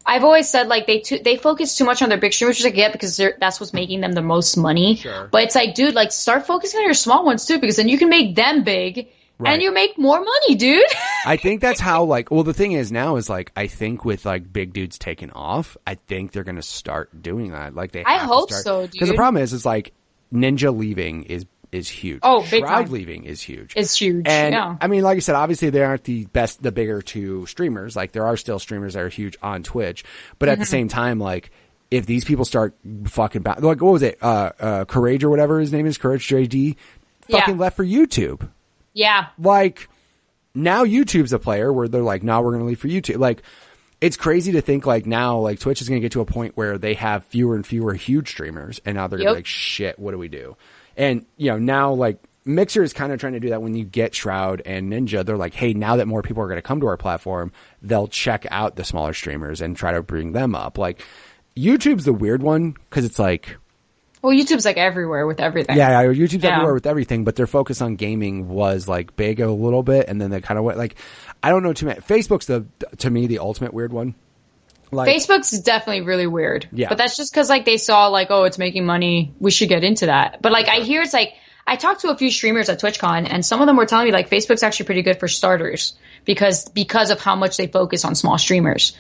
I've always said like they focus too much on their big streamers, which I get because that's what's making them the most money. Sure. But it's like, dude, like start focusing on your small ones too, because then you can make them big and you make more money, dude. I think that's how like, well, the thing is now is like, I think with like big dudes taking off, I think they're going to start doing that. Like they, I hope so, dude. Because the problem is like Ninja leaving is huge. Oh, big Shroud time. leaving is huge. It's huge. And yeah. I mean, like I said, obviously they aren't the bigger 2 streamers. Like there are still streamers that are huge on Twitch, but at the same time, like if these people start fucking back, like what was it? Courage or whatever his name is, Courage JD, fucking left for YouTube. Yeah. Like now YouTube's a player where they're like, now we're going to leave for YouTube. Like it's crazy to think like now, like Twitch is going to get to a point where they have fewer and fewer huge streamers and now they're going to be like, shit, what do we do? And, you know, now like Mixer is kind of trying to do that when you get Shroud and Ninja. They're like, hey, now that more people are going to come to our platform, they'll check out the smaller streamers and try to bring them up. Like YouTube's the weird one because it's like. Well, YouTube's like everywhere with everything. Yeah, YouTube's everywhere with everything, but their focus on gaming was like big a little bit. And then they kind of went like, I don't know too many. Facebook's to me, the ultimate weird one. Like, Facebook's definitely really weird. Yeah. But that's just because like they saw like, oh, it's making money. We should get into that. But like I hear it's like, I talked to a few streamers at TwitchCon and some of them were telling me like Facebook's actually pretty good for starters because of how much they focus on small streamers.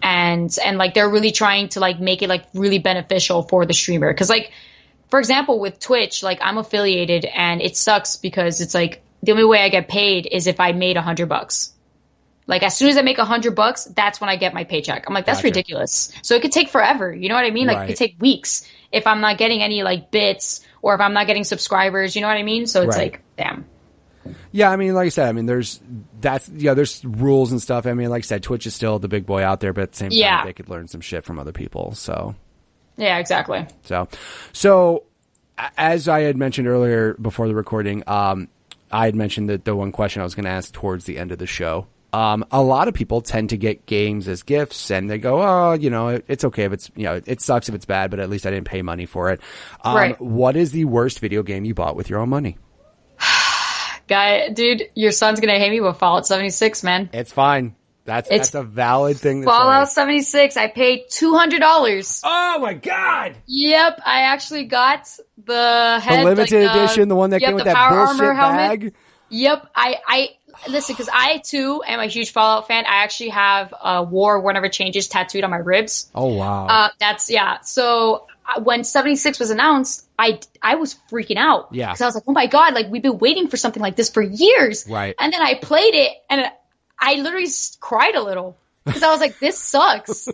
And like they're really trying to like make it like really beneficial for the streamer. Cause like, for example, with Twitch, like I'm affiliated and it sucks because it's like the only way I get paid is if I made $100. Like as soon as I make $100, that's when I get my paycheck. I'm like, that's ridiculous. So it could take forever. You know what I mean? Like it could take weeks if I'm not getting any like bits or if I'm not getting subscribers. You know what I mean? So it's like, damn. Yeah, I mean, like I said, I mean, there's rules and stuff. I mean, like I said, Twitch is still the big boy out there, but at the same time, they could learn some shit from other people. So, yeah, exactly. So as I had mentioned earlier before the recording, I had mentioned that the one question I was going to ask towards the end of the show. A lot of people tend to get games as gifts, and they go, "Oh, you know, it's okay if it's, you know, it sucks if it's bad, but at least I didn't pay money for it." What is the worst video game you bought with your own money? Dude, your son's gonna hate me with Fallout 76, man. It's fine. That's a valid thing to Fallout say. 76, I paid $200. Oh my god! Yep, I actually got the limited edition, the one that came with that bullshit bag. Yep, I listen, because I too am a huge Fallout fan. I actually have War Whenever Changes tattooed on my ribs. Oh wow. So when 76 was announced, I was freaking out. Yeah. Because I was like, oh my god, like we've been waiting for something like this for years. Right. And then I played it, and I literally cried a little because I was like, this sucks.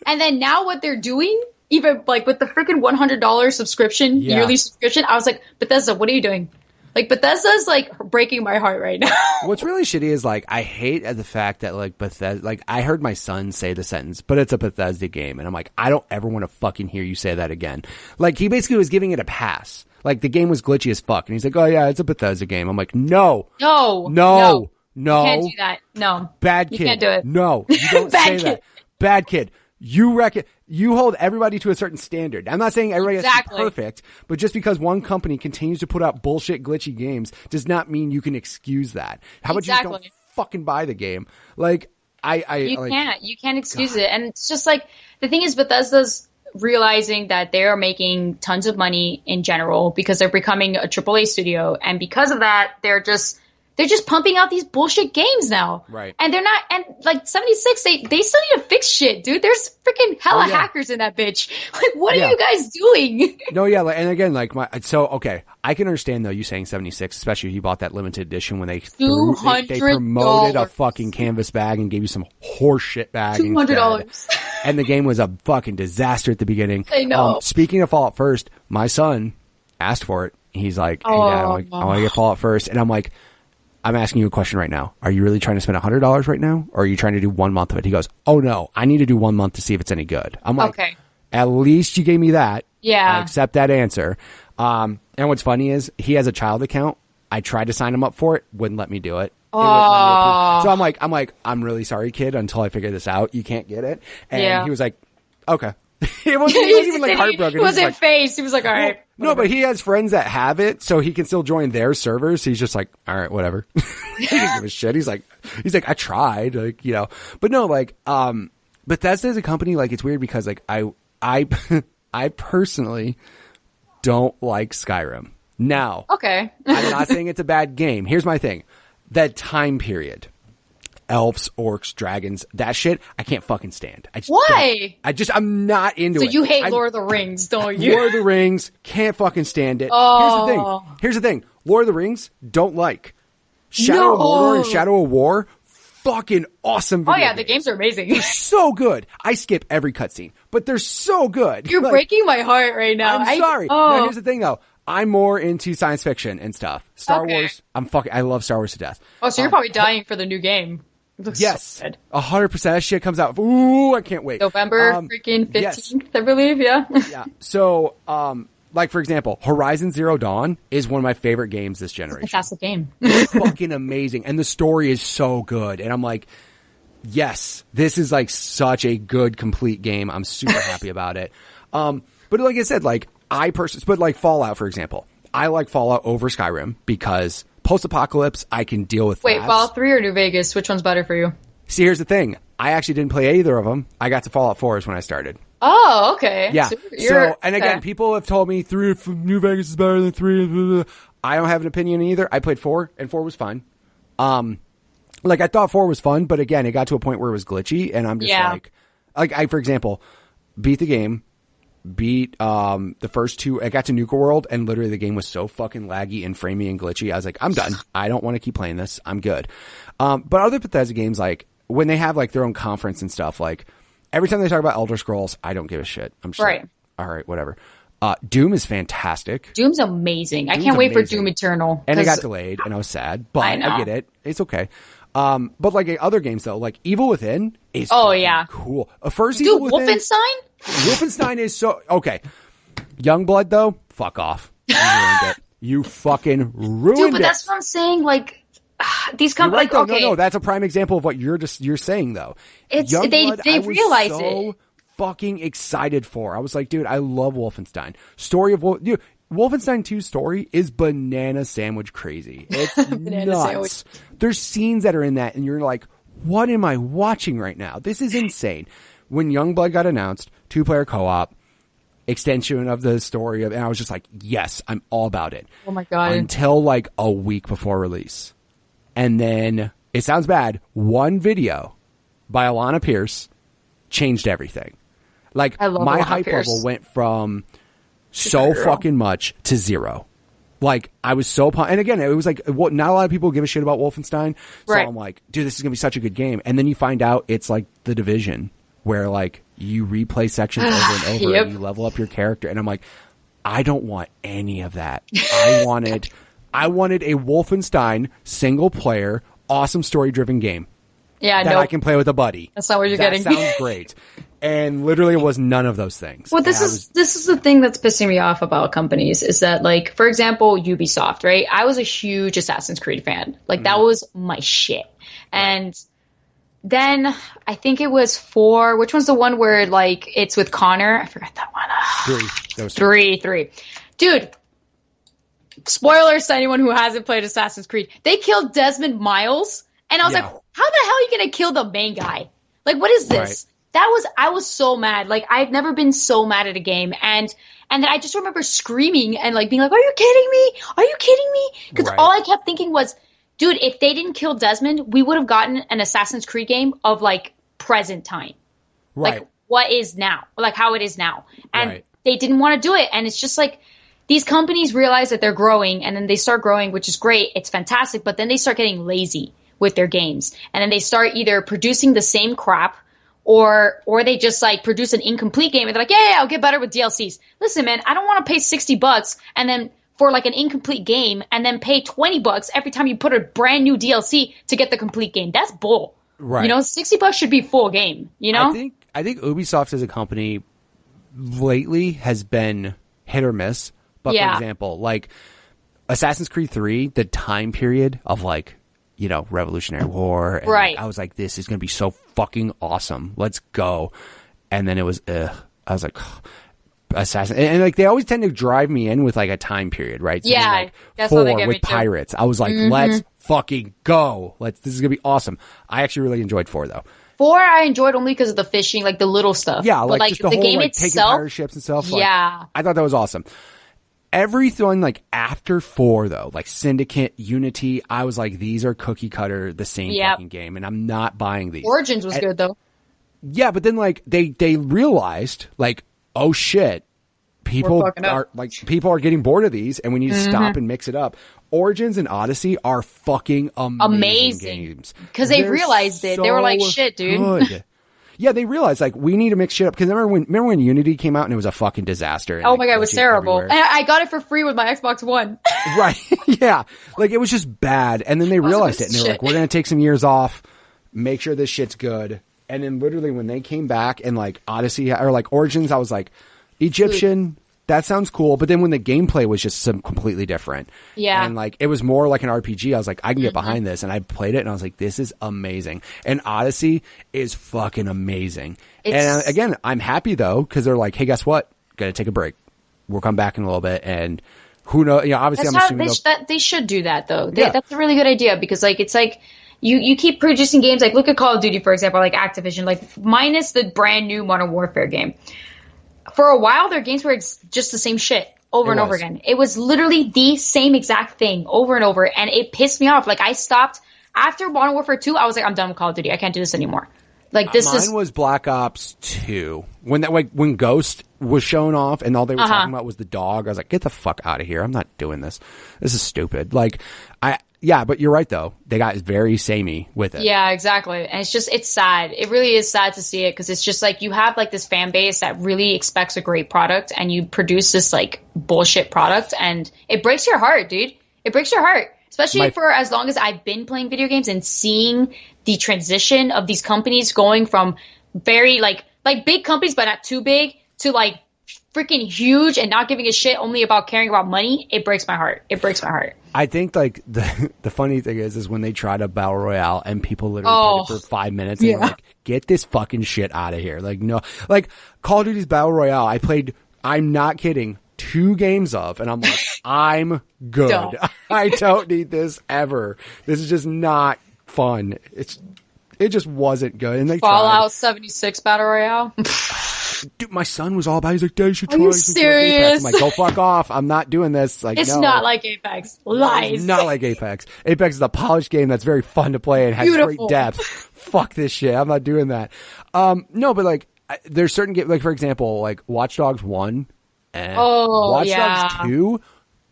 And then now what they're doing, even like with the freaking $100 subscription, yearly subscription, I was like, Bethesda, what are you doing? Like, Bethesda's like breaking my heart right now. What's really shitty is like, I hate the fact that like Bethesda, like I heard my son say the sentence, but it's a Bethesda game. And I'm like, I don't ever want to fucking hear you say that again. Like he basically was giving it a pass. Like the game was glitchy as fuck. And he's like, oh yeah, it's a Bethesda game. I'm like, no. You can't do that. No. Bad kid. You can't do it. No, you don't say that. Bad kid. You hold everybody to a certain standard. I'm not saying everybody has to be perfect, but just because one company continues to put out bullshit glitchy games does not mean you can excuse that. How about you just don't fucking buy the game? Like you can't excuse it. And it's just like the thing is Bethesda's realizing that they're making tons of money in general because they're becoming a AAA studio, and because of that they're just pumping out these bullshit games now. Right. And they're not, and like 76, they still need to fix shit, dude. There's freaking hella hackers in that bitch. Like, what are you guys doing? No, yeah. And again, like okay. I can understand though you saying 76, especially if you bought that limited edition when they promoted a fucking canvas bag and gave you some horse shit bag. $200. And the game was a fucking disaster at the beginning. I know. Speaking of Fallout First, my son asked for it. He's like, hey dad, I want to get Fallout First. And I'm like, I'm asking you a question right now. Are you really trying to spend $100 right now? Or are you trying to do 1 month of it? He goes, oh no, I need to do 1 month to see if it's any good. I'm like, okay. At least you gave me that. Yeah. I accept that answer. And what's funny is he has a child account. I tried to sign him up for it. Wouldn't let me do it. So I'm like, I'm really sorry, kid, until I figure this out. You can't get it. And he was like, okay. He wasn't even like heartbroken. He wasn't phased. He was like, all right. No, but he has friends that have it, so he can still join their servers. He's just like, all right, whatever. He doesn't give a shit. He's like, I tried, like, you know, but no, like, Bethesda as a company, like, it's weird because like I personally don't like Skyrim. Now, okay. I'm not saying it's a bad game. Here's my thing: that time period. Elves, orcs, dragons, that shit, I can't fucking stand. Why? I'm not into it. So you hate Lord of the Rings, don't you? Lord of the Rings, can't fucking stand it. Here's the thing. Lord of the Rings, don't like. Shadow of Mordor and Shadow of War, fucking awesome video games. The games are amazing. They're so good. I skip every cutscene, but they're so good. You're breaking my heart right now. I'm sorry. No, here's the thing though. I'm more into science fiction and stuff. Star Wars, I love Star Wars to death. Oh, so you're probably dying for the new game. Yes, so 100%. That shit comes out. Ooh, I can't wait. November freaking 15th, I believe. Yeah. Yeah. So, like for example, Horizon Zero Dawn is one of my favorite games this generation. It's a fantastic game. It's fucking amazing, and the story is so good. And I'm like, yes, this is like such a good, complete game. I'm super happy about it. But like I said, like but like Fallout, for example, I like Fallout over Skyrim because post-apocalypse, I can deal with that. Wait, Fallout 3 or New Vegas? Which one's better for you? See, here's the thing. I actually didn't play either of them. I got to Fallout 4 is when I started. Oh, okay. Yeah. So and again, people have told me New Vegas is better than 3. Blah, blah. I don't have an opinion either. I played 4, and 4 was fun. Like, I thought 4 was fun, but again, it got to a point where it was glitchy, and I'm just like I, for example, beat the game, the first 2. I got to Nuka World, and literally the game was so fucking laggy and framey and glitchy. I was like, I'm done. I don't want to keep playing this. I'm good. But other Bethesda games, like when they have like their own conference and stuff, like every time they talk about Elder Scrolls, I don't give a shit. I'm just like, all right, whatever. Doom is fantastic. Doom's amazing. I can't wait for Doom Eternal. And it got delayed, and I was sad, but I get it. It's okay. But like other games though, like Evil Within is cool. First Evil Within, Wolfenstein is so okay. Youngblood though, fuck off. You ruined it. You fucking ruined it. Dude, but that's what I'm saying. Like these companies, right, no, that's a prime example of what you're saying though. It's Youngblood, they realize it. Fucking excited for. I was like, dude, I love Wolfenstein. Wolfenstein 2 story is banana sandwich crazy. It's nuts. There's scenes that are in that and you're like, what am I watching right now? This is insane. When Youngblood got announced, 2-player co-op, extension of the story, and I was just like, yes, I'm all about it. Oh my God. Until like a week before release. And then, it sounds bad, one video by Alana Pierce changed everything. Like, my hype level went from so fucking much to 0. Like, I was so pumped. And again, it was like, not a lot of people give a shit about Wolfenstein. So I'm like, dude, this is going to be such a good game. And then you find out it's like The Division, where like, you replay sections over and over and you level up your character. And I'm like, I don't want any of that. I wanted a Wolfenstein single player, awesome story driven game. Yeah, that I can play with a buddy. That's not what you're getting. That sounds great. And literally it was none of those things. Well, this is the thing that's pissing me off about companies is that, like, for example, Ubisoft, right? I was a huge Assassin's Creed fan. Like, that was my shit. And then I think it was 4. Which one's the one where, like, it's with Connor? I forgot that one. 3. That was 3. Dude, spoilers to anyone who hasn't played Assassin's Creed. They killed Desmond Miles. And I was like, how the hell are you going to kill the main guy? Like, what is this? I was so mad. Like, I've never been so mad at a game. And then I just remember screaming and like being like, are you kidding me? Are you kidding me? Because all I kept thinking was, dude, if they didn't kill Desmond, we would have gotten an Assassin's Creed game of like present time. Right. Like what is now, like how it is now. And they didn't want to do it. And it's just like, these companies realize that they're growing and then they start growing, which is great. It's fantastic. But then they start getting lazy with their games. And then they start either producing the same crap or they just like produce an incomplete game and they're like, yeah, I'll get better with DLCs. Listen, man, I don't want to pay $60 and then for like an incomplete game and then pay $20 every time you put a brand new DLC to get the complete game. That's bull. Right. You know, $60 should be full game, you know? I think Ubisoft as a company lately has been hit or miss. But for example, like Assassin's Creed 3, the time period of like, you know, Revolutionary War. And like, I was like, this is going to be so fucking awesome. Let's go. And then it was, I was like, Assassin. And like, they always tend to drive me in with like a time period, right? So like, that's 4 what they get with me too. pirates. I was like, let's fucking go. This is going to be awesome. I actually really enjoyed 4 though. 4 I enjoyed only because of the fishing, like the little stuff. Yeah, but, like just the whole game like itself, taking pirate ships and stuff. Like, I thought that was awesome. Everything like after 4 though, like Syndicate, Unity, I was like, these are cookie cutter, the same fucking game, and I'm not buying these. Origins was good though. Yeah, but then like they realized like, oh shit, people are getting bored of these, and we need to stop and mix it up. Origins and Odyssey are fucking amazing games because they realized it. They were like, shit, dude. Good. Yeah, they realized like we need to mix shit up because remember when Unity came out and it was a fucking disaster. And, oh my god, it was terrible. And I got it for free with my Xbox One. Right? Yeah, like it was just bad. And then they realized it, and they were like, "We're gonna take some years off, make sure this shit's good." And then literally when they came back and like Odyssey or like Origins, I was like, Egyptian. That sounds cool, but then when the gameplay was just some completely different, and like it was more like an RPG, I was like, I can get behind this, and I played it, and I was like, this is amazing. And Odyssey is fucking amazing. And again, I'm happy though because they're like, hey, guess what? Gotta take a break. We'll come back in a little bit, and who knows? You know, obviously, I'm assuming they should do that though. That's a really good idea because like it's like. You keep producing games like look at Call of Duty for example, like Activision, like minus the brand new Modern Warfare game. For a while, their games were just the same shit over and over again. It was literally the same exact thing over and over, and it pissed me off. Like, I stopped after Modern Warfare 2. I was like, I'm done with Call of Duty. I can't do this anymore. Like, mine was Black Ops 2. When Ghost was shown off and all they were talking about was the dog, I was like, get the fuck out of here. I'm not doing this. This is stupid. Like, Yeah, but you're right though. They got very samey with it. Yeah, exactly. And it's sad. It really is sad to see it because it's just like you have like this fan base that really expects a great product and you produce this like bullshit product and it breaks your heart, dude. It breaks your heart. Especially for as long as I've been playing video games and seeing the transition of these companies going from very like big companies but not too big to like freaking huge and not giving a shit only about caring about money. It breaks my heart. It breaks my heart. I think like the funny thing is when they tried a battle royale and people literally played it for 5 minutes and were like, get this fucking shit out of here. Like, no, like Call of Duty's battle royale, I'm not kidding, 2 games of, and I'm like, I'm good. I don't need this ever. This is just not fun. It just wasn't good. And they Fallout 76 battle royale. Dude, my son was all about it. He's like, Dad, you should try. Are you serious? I'm like, go fuck off. I'm not doing this. Like, it's no. not like Apex. Lies. It's not like Apex. Apex is a polished game that's very fun to play and has great depth. Fuck this shit. I'm not doing that. No, but like, there's certain games, like for example, like Watch Dogs 1 and Watch Dogs 2,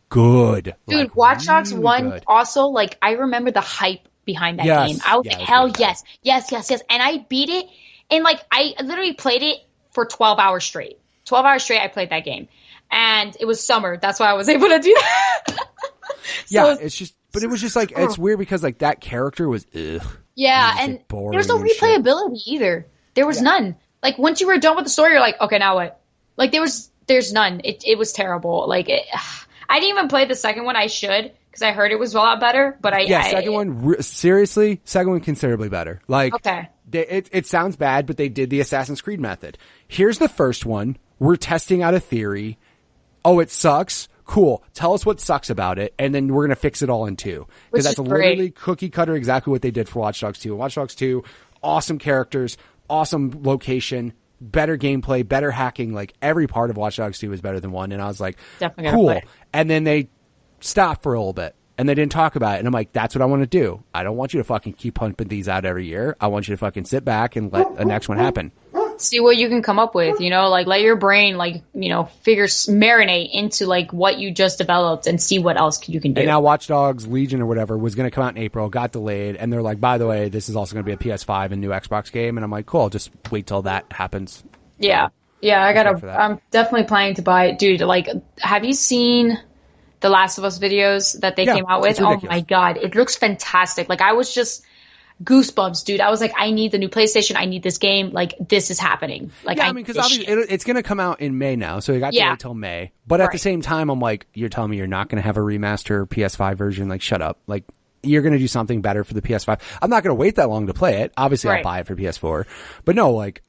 good. Dude, like, Watch Dogs really 1 good. also, like, I remember the hype behind that game. I was like, hell yes. Yes. And I beat it. And like, I literally played it for 12 hours straight. 12 hours straight, I played that game. And it was summer. That's why I was able to do that. But it was just like, it's weird because like that character was, yeah, and there's no replayability either. There was none. Like, once you were done with the story, you're like, okay, now what? Like, there's none. It was terrible. Like, I didn't even play the second one. I should, because I heard it was a lot better. But second one considerably better. Like, okay. It sounds bad, but they did the Assassin's Creed method. Here's the first one. We're testing out a theory. Oh, it sucks? Cool. Tell us what sucks about it, and then we're going to fix it all in 2. Because that's literally cookie cutter exactly what they did for Watch Dogs 2. Watch Dogs 2, awesome characters, awesome location, better gameplay, better hacking. Like, every part of Watch Dogs 2 is better than 1, and I was like, definitely cool. And then they stopped for a little bit. And they didn't talk about it. And I'm like, that's what I want to do. I don't want you to fucking keep pumping these out every year. I want you to fucking sit back and let the next one happen. See what you can come up with, like let your brain, marinate into like what you just developed and see what else you can do. And now Watch Dogs Legion or whatever was going to come out in April, got delayed. And they're like, by the way, this is also going to be a PS5 and new Xbox game. And I'm like, cool, just wait till that happens. Yeah. Yeah. I'm definitely planning to buy it. Dude, like, have you seen the Last of Us videos that they came out with? Oh my God. It looks fantastic. Like, I was just goosebumps, dude. I was like, I need the new PlayStation. I need this game. Like, this is happening. Like, yeah, I mean, because obviously it's going to come out in May now. So we got to wait till May. But at the same time, I'm like, you're telling me you're not going to have a remaster PS5 version? Like, shut up. Like, you're going to do something better for the PS5. I'm not going to wait that long to play it. Obviously, I'll buy it for PS4. But no, like,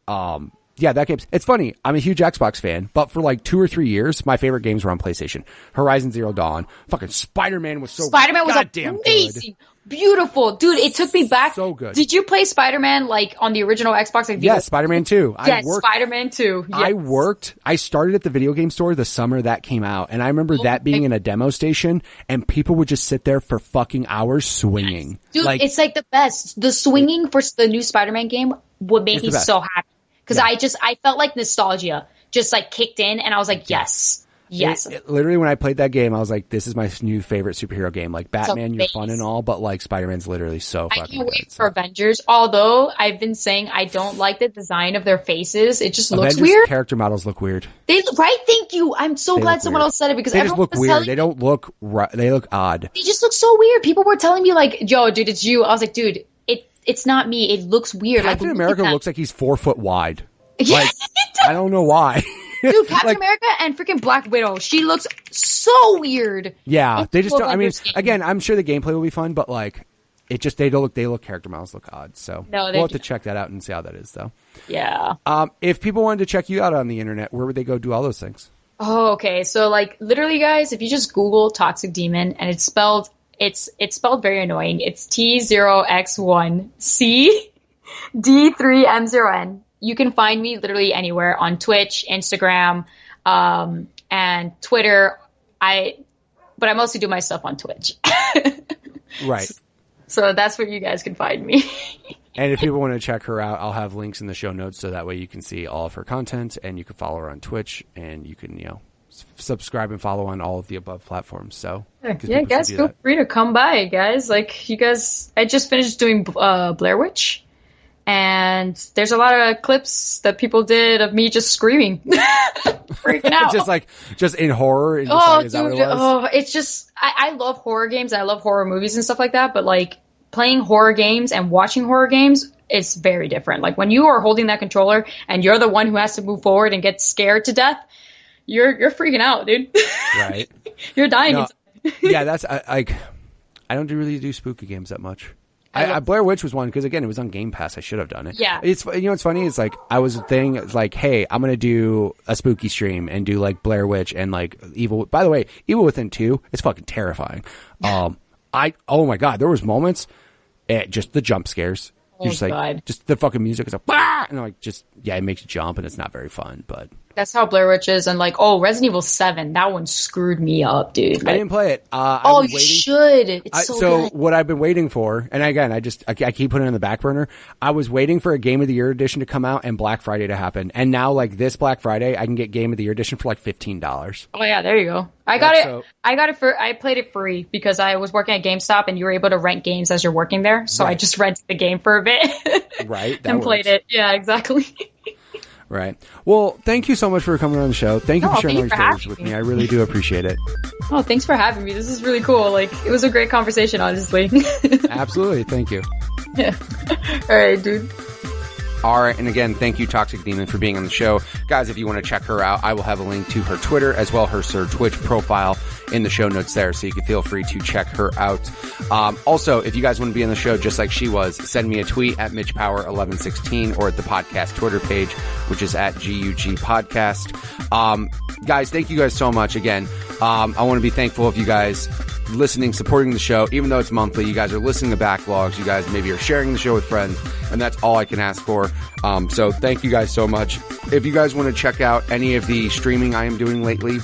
yeah, that game's, it's funny. I'm a huge Xbox fan, but for like 2 or 3 years, my favorite games were on PlayStation. Horizon Zero Dawn. Fucking Spider-Man was goddamn amazing. Good. Beautiful. Dude, it took me back. So good. Did you play Spider-Man like on the original Xbox? Like, yes, Spider-Man 2. Yes, Spider-Man 2. Yes. I started at the video game store the summer that came out, and I remember that being in a demo station, and people would just sit there for fucking hours swinging. Dude, like, it's like the best. The swinging for the new Spider-Man game would make me so happy. Because I felt like nostalgia just like kicked in, and I was like, yes. Literally, when I played that game, I was like, this is my new favorite superhero game. Like, Batman, you're fun and all, but like, Spider-Man's literally so fucking good. I can't wait for Avengers, although I've been saying I don't like the design of their faces. It just looks weird. Character models look weird. Thank you. I'm so glad someone else said it, because they just look weird. They don't look right. They look odd. They just look so weird. People were telling me like, yo, dude, it's you. I was like, dude, it's not me. It looks weird. Captain America looks like he's 4 foot wide. Yeah, like, I don't know why. Dude, Captain America and freaking Black Widow. She looks so weird. Yeah, they just don't. I mean, again, I'm sure the gameplay will be fun, but like, they look character models look odd. So we'll have to check that out and see how that is, though. Yeah. If people wanted to check you out on the internet, where would they go do all those things? Oh, okay. So like, literally, guys, if you just Google Toxic Demon, and it's spelled very annoying. It's T0X1CD3M0N. You can find me literally anywhere on Twitch, Instagram, and Twitter. But I mostly do my stuff on Twitch. Right. So that's where you guys can find me. And if people want to check her out, I'll have links in the show notes so that way you can see all of her content, and you can follow her on Twitch, and you can, subscribe and follow on all of the above platforms. So yeah, guys, feel free to come by, guys. Like, you guys, I just finished doing Blair Witch, and there's a lot of clips that people did of me just screaming, freaking out, just in horror. And it's just I love horror games. I love horror movies and stuff like that. But like playing horror games and watching horror games, it's very different. Like when you are holding that controller and you're the one who has to move forward and get scared to death, you're freaking out, dude. Right. You're dying. No, yeah, that's I don't really do spooky games that much. Blair Witch was one because again it was on Game Pass. I should have done it. Yeah. It's what's funny is like I was a thing. It's like, hey, I'm gonna do a spooky stream and do like Blair Witch and like Evil. By the way, Evil Within 2 is fucking terrifying. Oh my god, there was moments, just the jump scares. You're just like, God. Just the fucking music is like, bah! And like, just, yeah, it makes you jump and it's not very fun, but. That's how Blair Witch is. And like, Resident Evil 7, that one screwed me up, dude. Like, I didn't play it. You should. It's so good. What I've been waiting for, and again, I keep putting it on the back burner. I was waiting for a Game of the Year edition to come out and Black Friday to happen. And now, like this Black Friday, I can get Game of the Year edition for like $15. Oh yeah, there you go. I played it free because I was working at GameStop and you were able to rent games as you're working there. So right. I just rented the game for a bit. Right. And played it. Yeah, exactly. Right. Well, thank you so much for coming on the show. Thank you for sharing your stories with me. I really do appreciate it. Oh, thanks for having me. This is really cool. Like, it was a great conversation, honestly. Absolutely. Thank you. Yeah. All right, dude. All right. And again, thank you, Toxic Demon, for being on the show. Guys, if you want to check her out, I will have a link to her Twitter as well as her Twitch profile in the show notes there. So you can feel free to check her out. Also, if you guys want to be on the show just like she was, send me a tweet at MitchPower1116 or at the podcast Twitter page, which is at GUG Podcast. Guys, thank you guys so much. Again, I want to be thankful of you guys listening, supporting the show, even though it's monthly. You guys are listening to backlogs. You guys maybe are sharing the show with friends, and that's all I can ask for. So thank you guys so much. If you guys want to check out any of the streaming I am doing lately,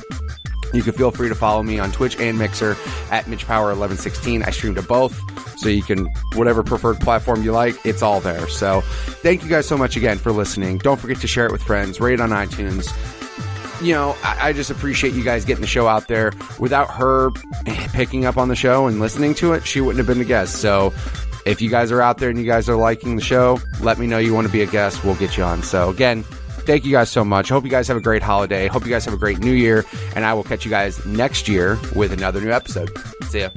you can feel free to follow me on Twitch and Mixer at MitchPower1116. I stream to both, so you can, whatever preferred platform you like, it's all there. So thank you guys so much again for listening. Don't forget to share it with friends, rate it on iTunes. You know, I just appreciate you guys getting the show out there. Without her picking up on the show and listening to it, she wouldn't have been a guest. So if you guys are out there and you guys are liking the show, let me know you want to be a guest. We'll get you on. So again, thank you guys so much. Hope you guys have a great holiday. Hope you guys have a great new year. And I will catch you guys next year with another new episode. See ya.